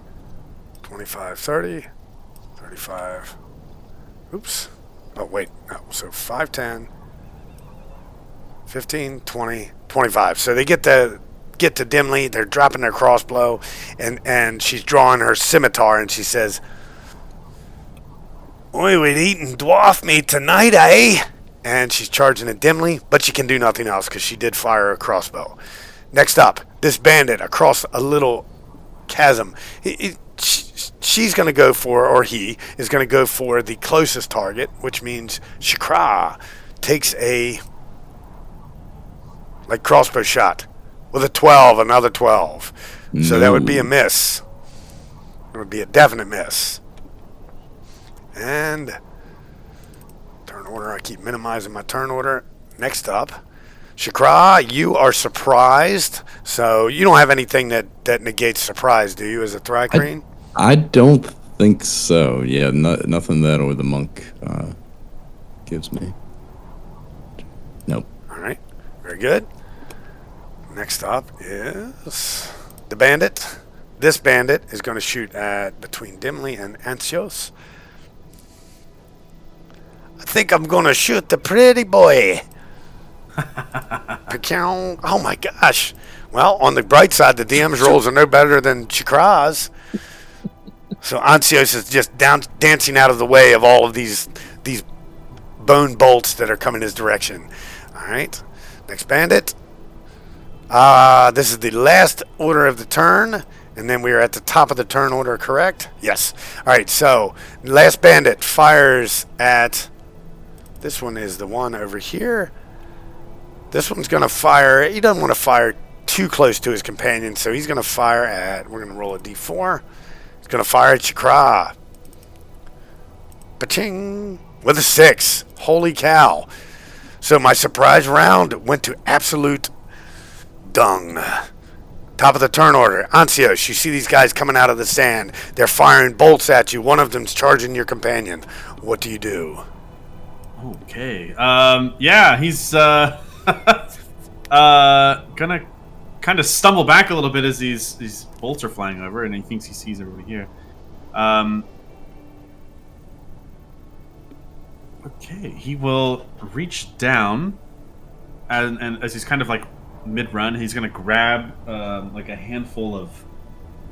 25, 30, 35. Oops. Oh, wait. No. So 5, 10, 15, 20, 25. So they get to Dimly. They're dropping their crossbow, and she's drawing her scimitar, and she says, "Oi, we're eating dwarf meat tonight, eh?" And she's charging at Dimly, but she can do nothing else because she did fire a crossbow. Next up, this bandit across a little chasm. She's going to go for, or he is going to go for the closest target, which means Shakra takes a crossbow shot with a 12, another 12. So that would be a miss. It would be a definite miss. And turn order, I keep minimizing my turn order. Next up, Shakra, you are surprised. So you don't have anything that negates surprise, do you, as a Thrycreen? I don't think so. Yeah, nothing that or the monk gives me. Nope. All right. Very good. Next up is the bandit. This bandit is going to shoot at between Dimly and Antios. I think I'm going to shoot the pretty boy. Oh my gosh. Well, on the bright side, the DM's rolls are no better than Chakra's. So Antios is just dancing out of the way of all of these bone bolts that are coming his direction. All right. Next bandit. This is the last order of the turn, and then we are at the top of the turn order, correct? Yes. All right, so last bandit fires at... This one is the one over here. This one's going to fire... He doesn't want to fire too close to his companion, so he's going to fire at... We're going to roll a d4. He's going to fire at Chakra. Paching! With a 6. Holy cow. So my surprise round went to absolute dung. Top of the turn order. Antios, you see these guys coming out of the sand. They're firing bolts at you. One of them's charging your companion. What do you do? Okay. Yeah, he's gonna kind of stumble back a little bit as these bolts are flying over, and he thinks he sees everybody here. Okay, he will reach down, and as he's kind of like mid-run, he's gonna grab like a handful of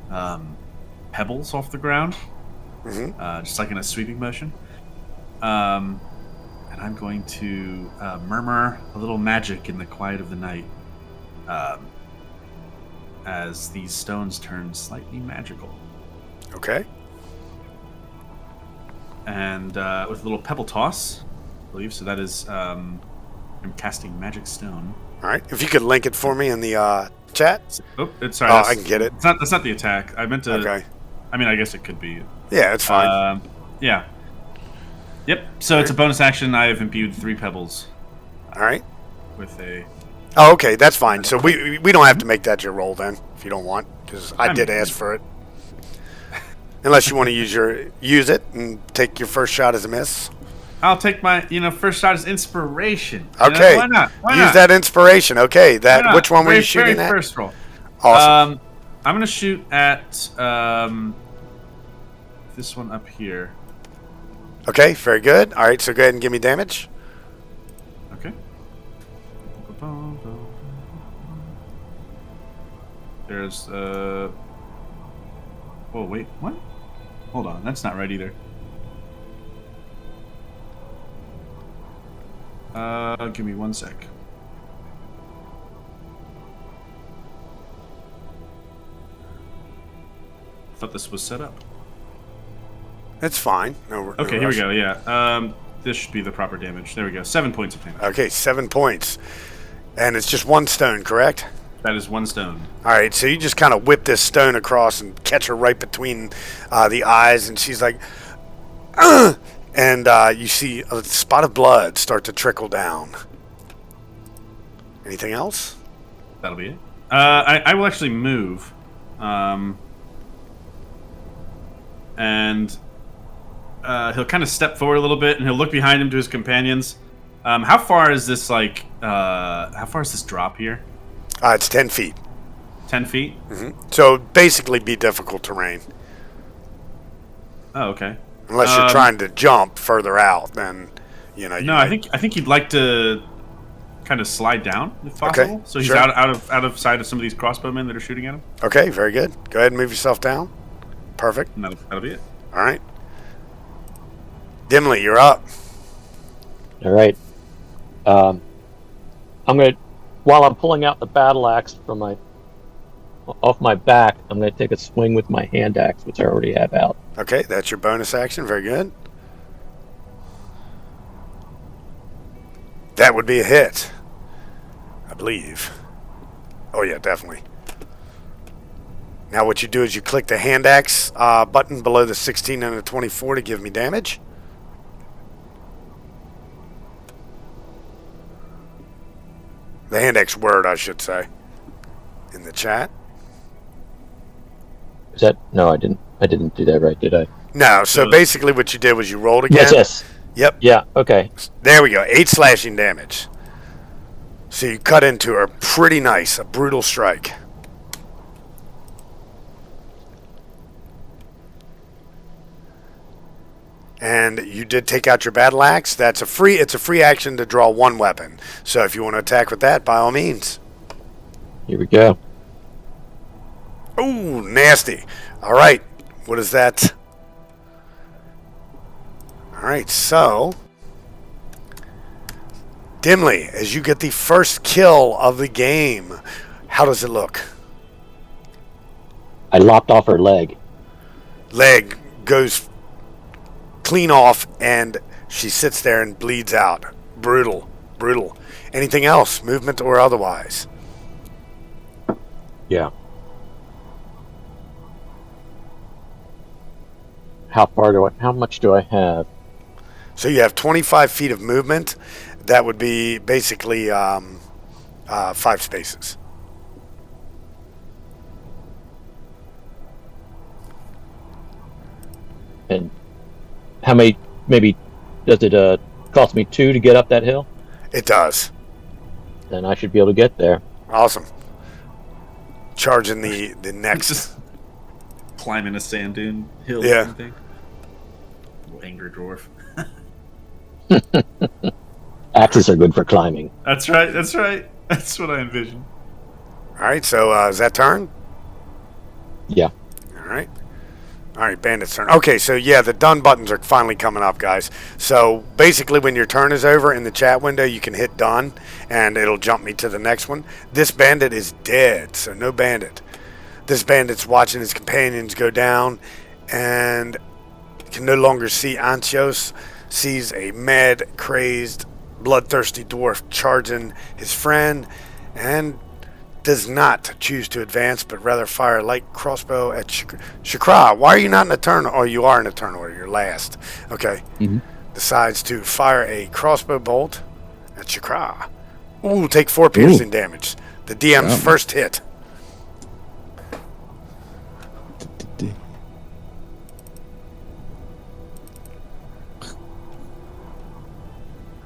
pebbles off the ground, just like in a sweeping motion. And I'm going to murmur a little magic in the quiet of the night as these stones turn slightly magical. Okay. And with a little pebble toss, I believe. So that is, I'm casting Magic Stone. All right. If you could link it for me in the chat. Oh, sorry. Oh, I can get it. That's not the attack. I meant to. Okay. I mean, I guess it could be. Yeah, it's fine. Yeah. Yep. So it's a bonus action. I have imbued 3 pebbles. All right. With a. Oh, okay. That's fine. So we don't have to make that your roll then, if you don't want, because I did ask for it. Unless you want to use it and take your first shot as a miss. I'll take my first shot as inspiration. Okay. Why not? Use that inspiration. Okay. Which one were you shooting at? First roll. Awesome. I'm gonna shoot at this one up here. Okay. Very good. All right. So go ahead and give me damage. Okay. There's Oh wait, what? Hold on, that's not right either. Give me 1 sec. Thought this was set up. It's fine. No Okay, here we rush. go. Yeah. This should be the proper damage. There we go. 7 points of damage. Okay, 7 points. And it's just 1 stone, correct? That is 1 stone. All right, so you just kind of whip this stone across and catch her right between the eyes, and she's like, "Ugh!" And you see a spot of blood start to trickle down. Anything else? That'll be it. I will actually move. And he'll kind of step forward a little bit, and he'll look behind him to his companions. How far is this, how far is this drop here? It's 10 feet. 10 feet? So basically be difficult terrain. Oh, okay. Unless you're trying to jump further out, then, you No, might... I think he'd like to kind of slide down, if possible. Okay, So he's sure. out of sight of some of these crossbowmen that are shooting at him. Okay, very good. Go ahead and move yourself down. Perfect. And that'll be it. All right. Dimly, you're up. All right. I'm gonna, while I'm pulling out the battle axe from off my back, I'm gonna take a swing with my hand axe, which I already have out. Okay, that's your bonus action. Very good. That would be a hit, I believe. Oh, yeah, definitely. Now what you do is you click the hand axe button below the 16 and the 24 to give me damage. The hand axe word, I should say, in the chat. Is that no? I didn't do that right, did I? No, so basically what you did was you rolled again. Yes. Yep. Yeah. Okay. There we go. 8 slashing damage. So you cut into her pretty nice. A brutal strike. And you did take out your battle axe. It's a free action to draw 1 weapon. So if you want to attack with that, by all means. Here we go. Ooh, nasty. All right. What is that? All right, so Dimly, as you get the first kill of the game, how does it look? I lopped off her leg. Leg goes clean off, and she sits there and bleeds out. Brutal. Anything else, movement or otherwise? Yeah. How much do I have? So you have 25 feet of movement. That would be basically 5 spaces. And how many? Maybe does it cost me 2 to get up that hill? It does. Then I should be able to get there. Awesome. Charging the next. Just climbing a sand dune hill Yeah. or something. Little angry dwarf. Axes are good for climbing. That's right. That's what I envision. All right, so is that turn? Yeah. Alright. Alright, Bandit's turn. Okay, so yeah, the done buttons are finally coming up, guys. So basically when your turn is over in the chat window, you can hit done, and it'll jump me to the next one. This bandit is dead, so no bandit. This bandit's watching his companions go down, and can no longer see Antios, sees a mad, crazed, bloodthirsty dwarf charging his friend, and does not choose to advance, but rather fire a light crossbow at Shakra. Why are you not in a turn? Oh, you are in a turn order. You're last. Okay. Decides to fire a crossbow bolt at Shakra. Ooh, take 4 piercing damage. The DM's first hit.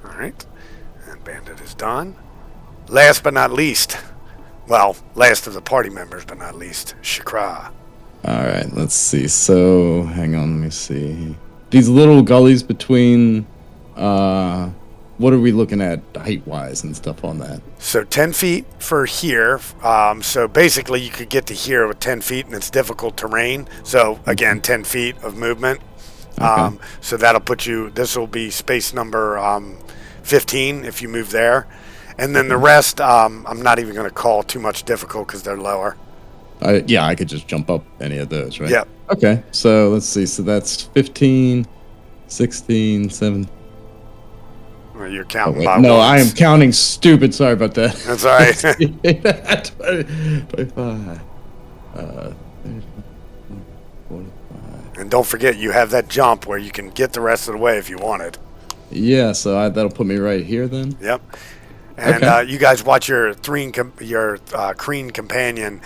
Alright. And Bandit is done. Last but not least. Well, last of the party members, but not least, Shakra. All right, let's see. So, hang on, let me see. These little gullies between, what are we looking at height-wise and stuff on that? So 10 feet for here. So basically, you could get to here with 10 feet, and it's difficult terrain. So again, 10 feet of movement. Okay. So that'll put you. This will be space number 15 if you move there. And then the rest, I'm not even going to call too much difficult because they're lower. Yeah, I could just jump up any of those, right? Yep. Okay, so let's see. So that's 15, 16, 17. Well, you're counting Wait, by no, ones. I am counting stupid. Sorry about that. That's all right. 25. 45. And don't forget, you have that jump where you can get the rest of the way if you wanted. Yeah, so that'll put me right here then. Yep. And Okay. you guys watch your Kreen companion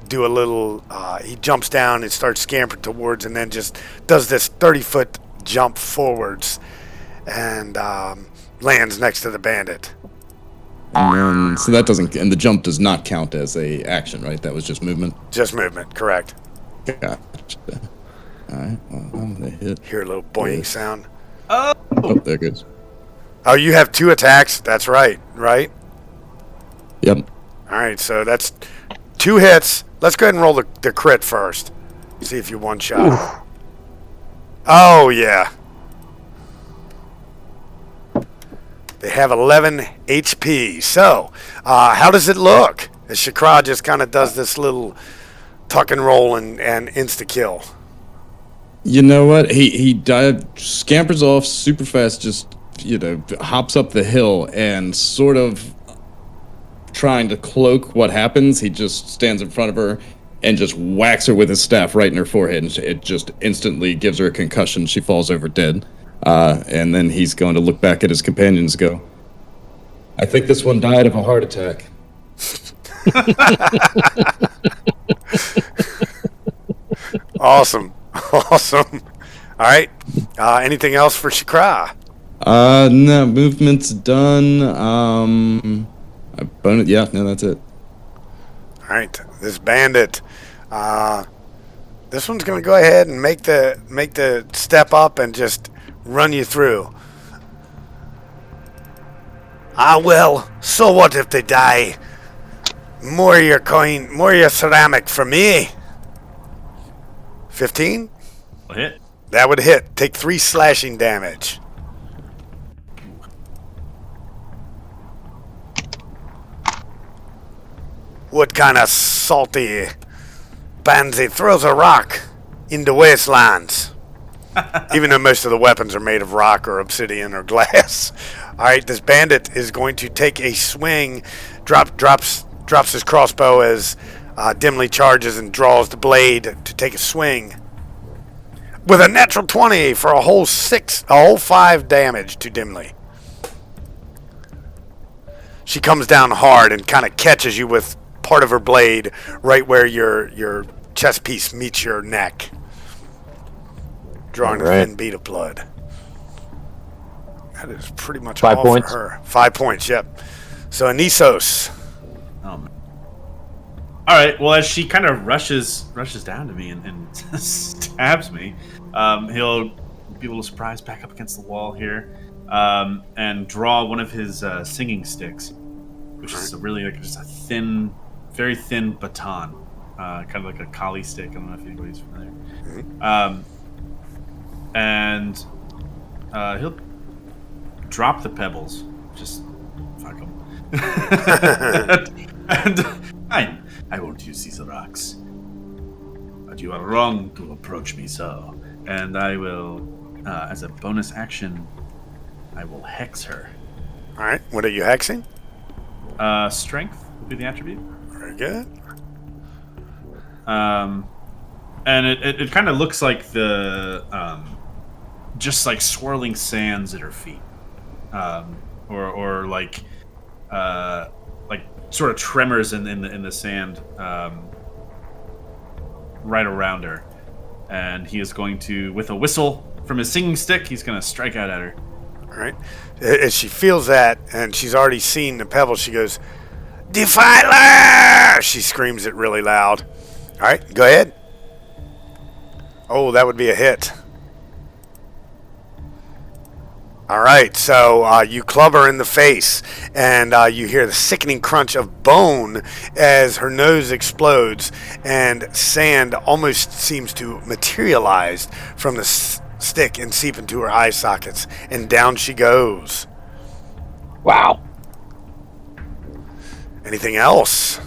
do a little. He jumps down and starts scampering towards, and then just does this 30-foot jump forwards, and lands next to the bandit. And then, so that doesn't, and the jump does not count as a action, right? That was just movement. Just movement, correct. Gotcha. All right. Well, I'm gonna hit. Hear a little boing sound. Oh, there it goes. Oh, you have 2 attacks. That's right, right? Yep. All right, so that's 2 hits. Let's go ahead and roll the crit first. See if you one shot. Oh, yeah. They have 11 HP. So, how does it look? As Shakra just kind of does this little tuck and roll and insta-kill. You know what? He scampers off super fast, just, hops up the hill and sort of trying to cloak what happens. He just stands in front of her and just whacks her with his staff right in her forehead, and it just instantly gives her a concussion. She falls over dead. And then he's going to look back at his companions and go, I think this one died of a heart attack. Awesome. Awesome. All right. Anything else for Shakra? No, movement's done. Yeah, no, that's it. All right. This bandit. This one's going to go ahead and make the step up and just run you through. Well, so what if they die? More your coin, more your ceramic for me. 15? Hit. That would hit. Take 3 slashing damage. What kind of salty pansy throws a rock into wastelands? Even though most of the weapons are made of rock or obsidian or glass. Alright, this bandit is going to take a swing, drops his crossbow as dimly charges and draws the blade to take a swing. With a natural 20 for a whole 5 damage to Dimly. She comes down hard and kind of catches you with part of her blade right where your chest piece meets your neck. Drawing a thin bead of blood. That is pretty much 5 all points. for her. 5 points, yep. So Anisos. Oh, man. All right. Well, as she kind of rushes down to me and stabs me, he'll be a little surprised, back up against the wall here, and draw one of his singing sticks, which is really just a thin, very thin baton. kind of like a collie stick. I don't know if anybody's familiar. Mhm. And he'll drop the pebbles. Just fuck them. and I won't use these rocks. But you are wrong to approach me so. And I will, as a bonus action, I will hex her. All right. What are you hexing? Strength will be the attribute. Very good. And it kind of looks like the just like swirling sands at her feet, or like sort of tremors in the sand right around her. And he is going to, with a whistle from his singing stick, he's going to strike out at her. All right. As she feels that, and she's already seen the pebble, she goes, "Defiler!" She screams it really loud. All right, go ahead. Oh, that would be a hit. All right, so you club her in the face, and you hear the sickening crunch of bone as her nose explodes, and sand almost seems to materialize from the stick and seep into her eye sockets, and down she goes. Wow. Anything else?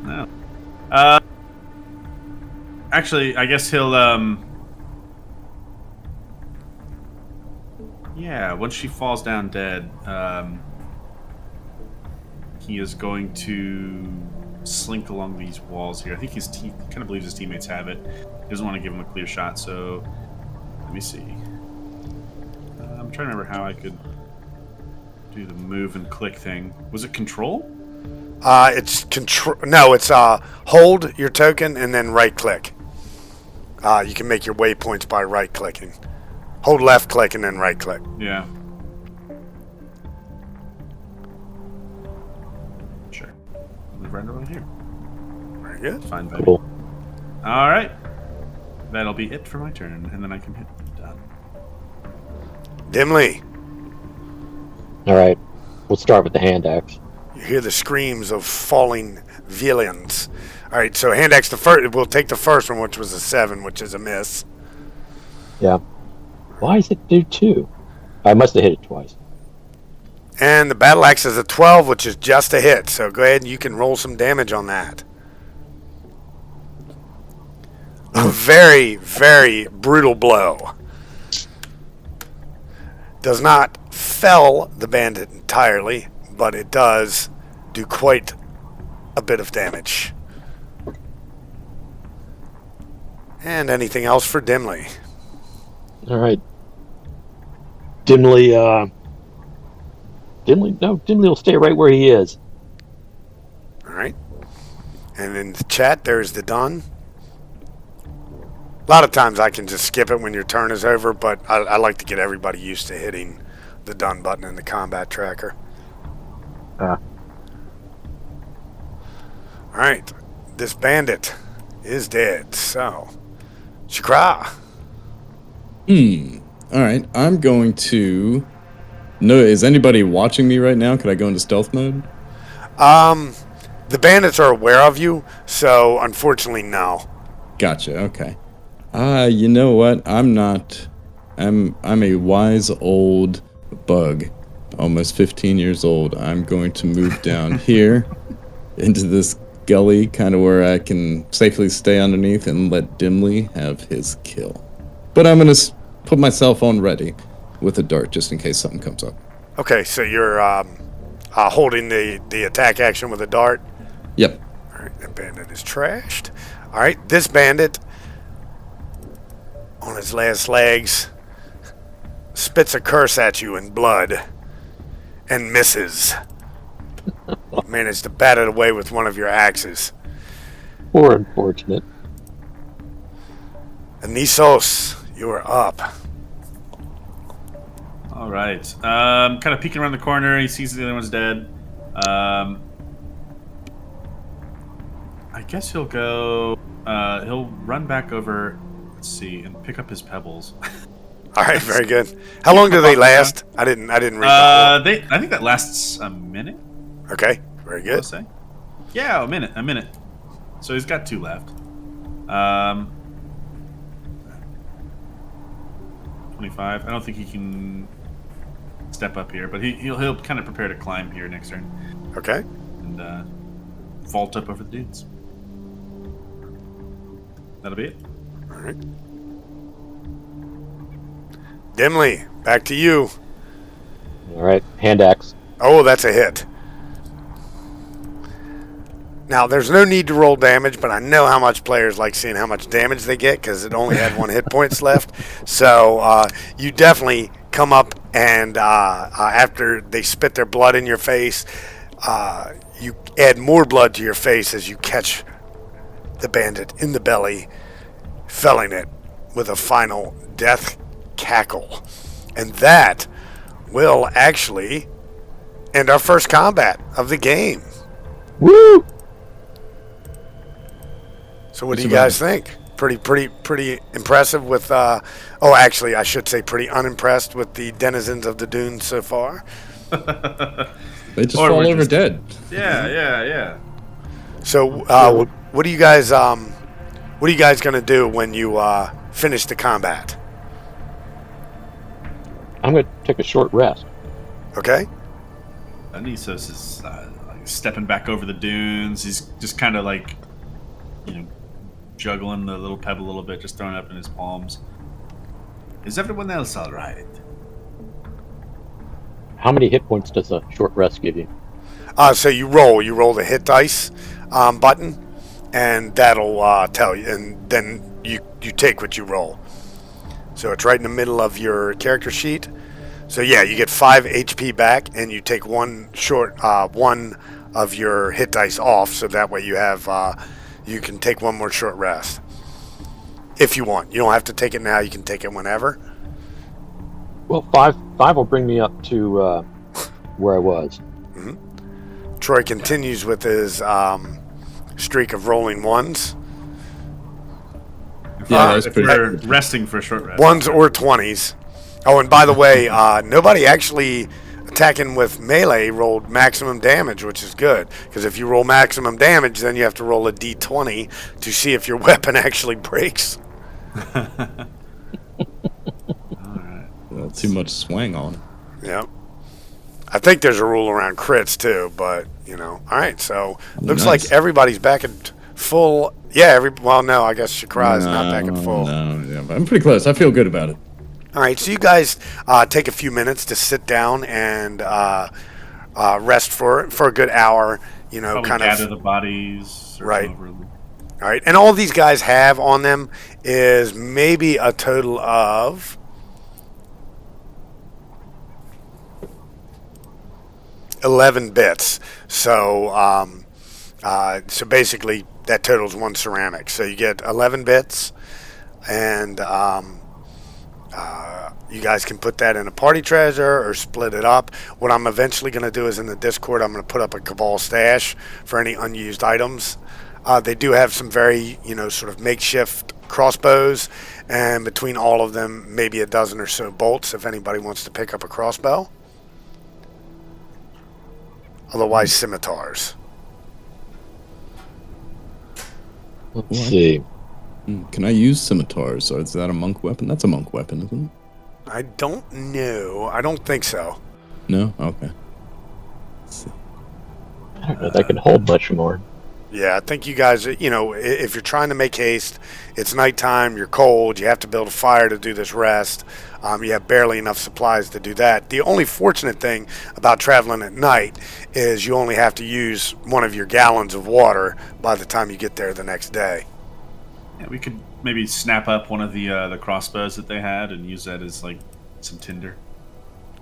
No. Actually, I guess he'll yeah, once she falls down dead, he is going to slink along these walls here. I think he kind of believes his teammates have it. He doesn't want to give him a clear shot, so let me see. I'm trying to remember how I could do the move and click thing. Was it control? It's control. No, it's hold your token and then right click. You can make your waypoints by right clicking. Hold left click and then right click. Yeah. Sure. Move right over here. Very good. Fine, baby. Cool. All right. That'll be it for my turn, and then I can hit done. Dimly, All right. We'll start with the hand axe. you hear the screams of falling villains. All right, so hand axe the first. We'll take the first one, which was a 7, which is a miss. Yeah. Why does it do 2? I must have hit it twice. And the battle axe is a 12, which is just a hit. So go ahead and you can roll some damage on that. A very, very brutal blow. Does not fell the bandit entirely, but it does do quite a bit of damage. And anything else for Dimly? All right. Dimly will stay right where he is. All right. And in the chat, there's the done. A lot of times I can just skip it when your turn is over, but I like to get everybody used to hitting the done button in the combat tracker. All right. This bandit is dead, so... Shakra. All right, I'm going to... No, is anybody watching me right now? Could I go into stealth mode? The bandits are aware of you, so unfortunately, no. Gotcha, okay. You know what? I'm not... I'm a wise old bug. Almost 15 years old. I'm going to move down here into this gully, kind of where I can safely stay underneath and let Dimly have his kill. But I'm going to put myself on ready with a dart just in case something comes up. Okay, so you're holding the attack action with a dart? Yep. All right, that bandit is trashed. All right, this bandit, on his last legs, spits a curse at you in blood and misses. Managed to bat it away with one of your axes. Poor unfortunate. Anisos, you are up. All right. Kind of peeking around the corner. He sees the other one's dead. I guess he'll go. He'll run back over. Let's see, and pick up his pebbles. All right, very good. How long do they last? I didn't read the whole. I think that lasts a minute. Okay, very I'll good. say. Yeah, a minute. So he's got 2 left. 25. I don't think he can step up here, but he'll kind of prepare to climb here next turn Okay. and vault up over the dunes. That'll be it. All right. Dimly, back to you. All right, hand axe. Oh, that's a hit. Now, there's no need to roll damage, but I know how much players like seeing how much damage they get because it only had 1 hit points left. So you definitely come up and after they spit their blood in your face, you add more blood to your face as you catch the bandit in the belly, felling it with a final death cackle. And that will actually end our first combat of the game. Woo! So what do you guys think? Pretty impressive with actually I should say pretty unimpressed with the denizens of the dunes so far. They just Or fall we're over just- dead. Yeah. So what are you guys gonna do when you finish the combat? I'm going to take a short rest. Okay? Anisos is like stepping back over the dunes. He's just kind of like, juggling the little pebble a little bit, just throwing it up in his palms. Is everyone else all right? How many hit points does a short rest give you? So you roll the hit dice button, and that'll tell you, and then you take what you roll. So it's right in the middle of your character sheet. So yeah, you get 5 HP back, and you take one of your hit dice off, so that way you have you can take one more short rest if you want. You don't have to take it now. You can take it whenever. Well, five will bring me up to where I was. Troy continues with his streak of rolling ones. Yeah, that's If pretty we're resting for a short rest. Ones or 20s. Oh, and by the way, nobody actually attacking with melee rolled maximum damage, which is good. Because if you roll maximum damage, then you have to roll a d20 to see if your weapon actually breaks. Too much swing on it. Yep. I think there's a rule around crits, too, but, All right, so looks Nice. like everybody's back at full. Yeah, well, no, I guess Shakra is not back at full. No, yeah, but I'm pretty close. I feel good about it. All right, so you guys take a few minutes to sit down and rest for a good hour. Probably Kind gather of the bodies. Right. Over them. all right. And all these guys have on them is maybe a total of 11 bits. So so basically that totals 1 ceramic. So you get 11 bits, and you guys can put that in a party treasure or split it up. What I'm eventually going to do is in the Discord, I'm going to put up a Cabal stash for any unused items. They do have some very, sort of makeshift crossbows, and between all of them, maybe a dozen or so bolts if anybody wants to pick up a crossbow. Otherwise, scimitars. Let's see. Can I use scimitars? Or is that a monk weapon? That's a monk weapon, isn't it? I don't know. I don't think so. No? Okay. Let's see. I don't know if that can hold much more. Yeah, I think you guys, if you're trying to make haste, it's nighttime, you're cold, you have to build a fire to do this rest. You have barely enough supplies to do that. The only fortunate thing about traveling at night is you only have to use one of your gallons of water by the time you get there the next day. Yeah, we could maybe snap up one of the crossbows that they had and use that as like some tinder.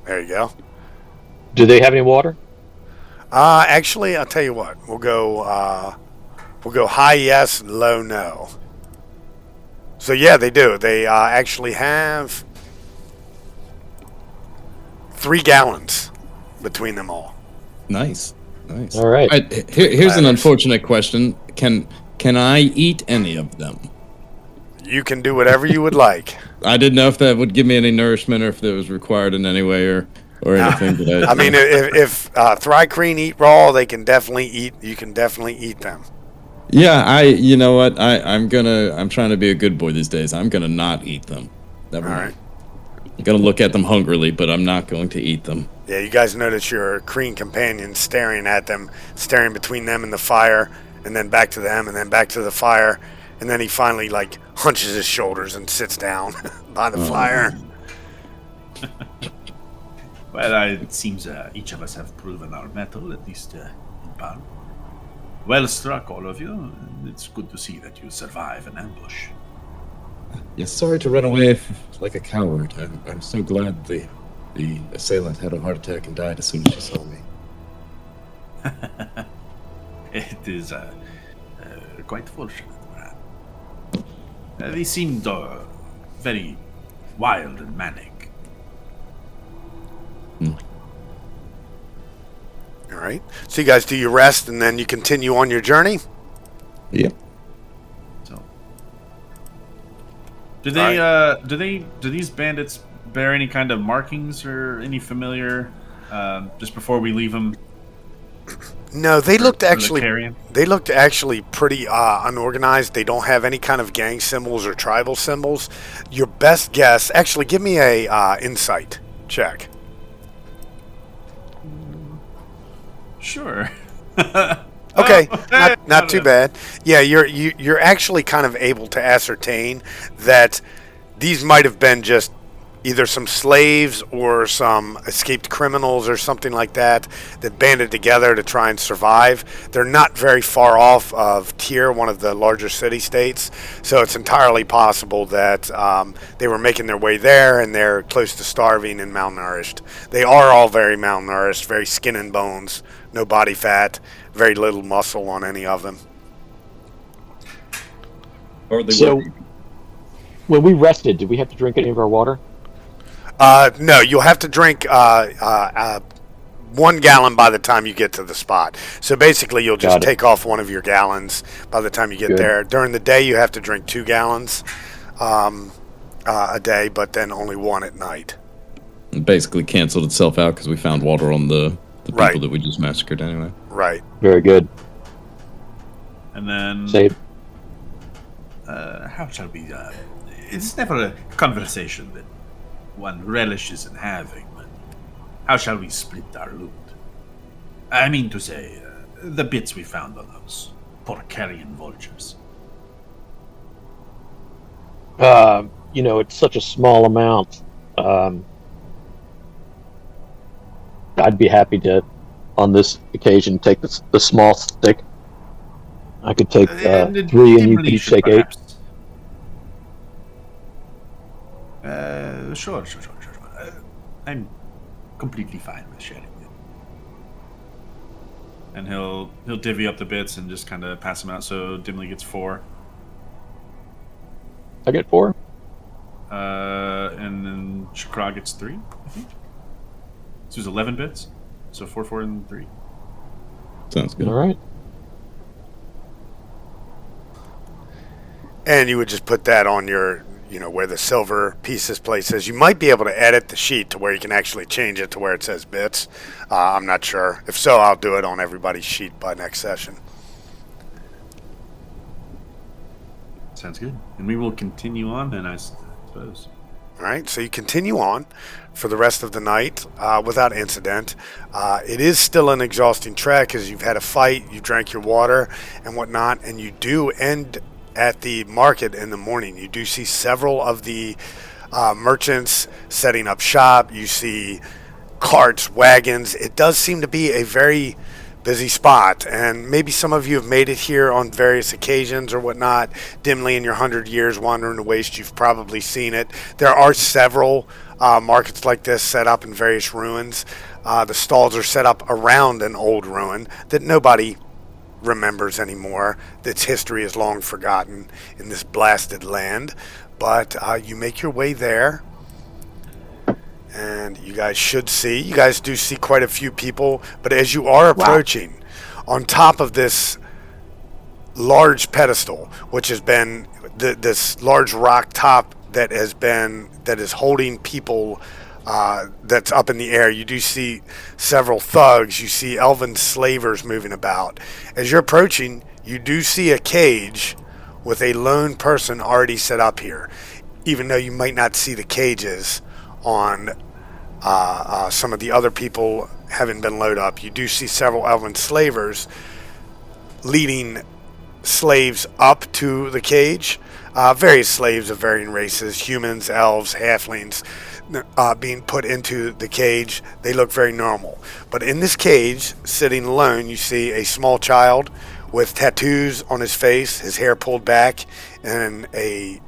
There you go. Do they have any water? Actually, I'll tell you what. We'll go high yes, low no. So yeah, they do. They actually have 3 gallons between them all. Nice. All right. Here's an Platters. unfortunate question. Can I eat any of them? You can do whatever you would like. I didn't know if that would give me any nourishment or if that was required in any way or anything. But I mean, if Thrycreen eat raw, they can definitely eat. You can definitely eat them. Yeah, you know what? I'm trying to be a good boy these days. I'm gonna not eat them. Never All mind. right. I'm gonna look at them hungrily, but I'm not going to eat them. Yeah, you guys notice your Kreen companion staring at them, staring between them and the fire, and then back to them, and then back to the fire, and then he finally like hunches his shoulders and sits down by the fire. Well, it seems each of us have proven our mettle, at least in part. Well struck, all of you. It's good to see that you survive an ambush. Yes, sorry to run away like a coward. I'm so glad the assailant had a heart attack and died as soon as she saw me. It is quite fortunate. They seemed very wild and manic. All right. So you guys do your rest, and then you continue on your journey. Yep. So, do these bandits bear any kind of markings or any familiar? Just before we leave them. No, they looked actually. carrion? They looked actually pretty unorganized. They don't have any kind of gang symbols or tribal symbols. Your best guess, actually, give me a insight check. Sure. Okay, not too bad. Yeah, you're actually kind of able to ascertain that these might have been just either some slaves or some escaped criminals or something like that banded together to try and survive. They're not very far off of Tyr, one of the larger city-states, so it's entirely possible that they were making their way there and they're close to starving and malnourished. They are all very malnourished, very skin and bones, no body fat, very little muscle on any of them. Or they So, were. when we rested, did we have to drink any of our water? No, you'll have to drink 1 gallon by the time you get to the spot. So basically, you'll just Got it. take off one of your gallons by the time you get Good. there. During the day, you have to drink 2 gallons a day, but then only 1 at night. It basically canceled itself out because we found water on the people Right. that we just massacred anyway. Right. Very good. And then, Say, how shall we? It's never a conversation that one relishes in having, but how shall we split our loot? I mean to say, the bits we found on those poor carrion vultures. it's such a small amount. I'd be happy to, on this occasion, take the small stick. I could take 3, and you could Dimly each should take 8. perhaps- Sure. I'm completely fine with sharing it. And he'll divvy up the bits and just kind of pass them out. So Dimly gets 4, I get 4. and then Shakra gets 3. I think. So it's 11 bits. So 4, 4, and 3. Sounds good. All right. And you would just put that on your, where the silver pieces places. You might be able to edit the sheet to where you can actually change it to where it says bits. I'm not sure. If so, I'll do it on everybody's sheet by next session. Sounds good. And we will continue on then, I suppose. All right, so you continue on for the rest of the night without incident. It is still an exhausting trek as you've had a fight, you drank your water and whatnot, and you do end at the market in the morning. You do see several of the merchants setting up shop. You see carts, wagons. It does seem to be a very busy spot, and maybe some of you have made it here on various occasions or whatnot. Dimly in your 100 years wandering the waste, you've probably seen it. There are several markets like this set up in various ruins. The stalls are set up around an old ruin that nobody remembers anymore. Its history is long forgotten in this blasted land. But you make your way there, and you guys do see quite a few people. But as you are approaching, on top of this large pedestal, which has been this large rock top that is holding people, that's up in the air, you do see several thugs. You see elven slavers moving about. As you're approaching, you do see a cage with a lone person already set up here, even though you might not see the cages on some of the other people having been loaded up. You do see several elven slavers leading slaves up to the cage. Various slaves of varying races, humans, elves, halflings, being put into the cage. They look very normal. But in this cage, sitting alone, you see a small child with tattoos on his face, his hair pulled back, and a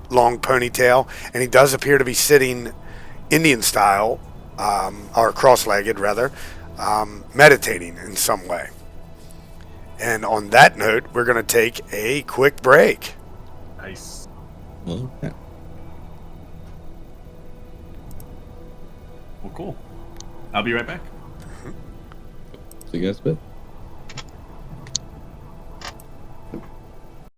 long ponytail. And he does appear to be sitting Indian style, or cross-legged rather, meditating in some way. And on that note, we're going to take a quick break. Nice. Okay. Well, cool. I'll be right back. See you guys in a bit.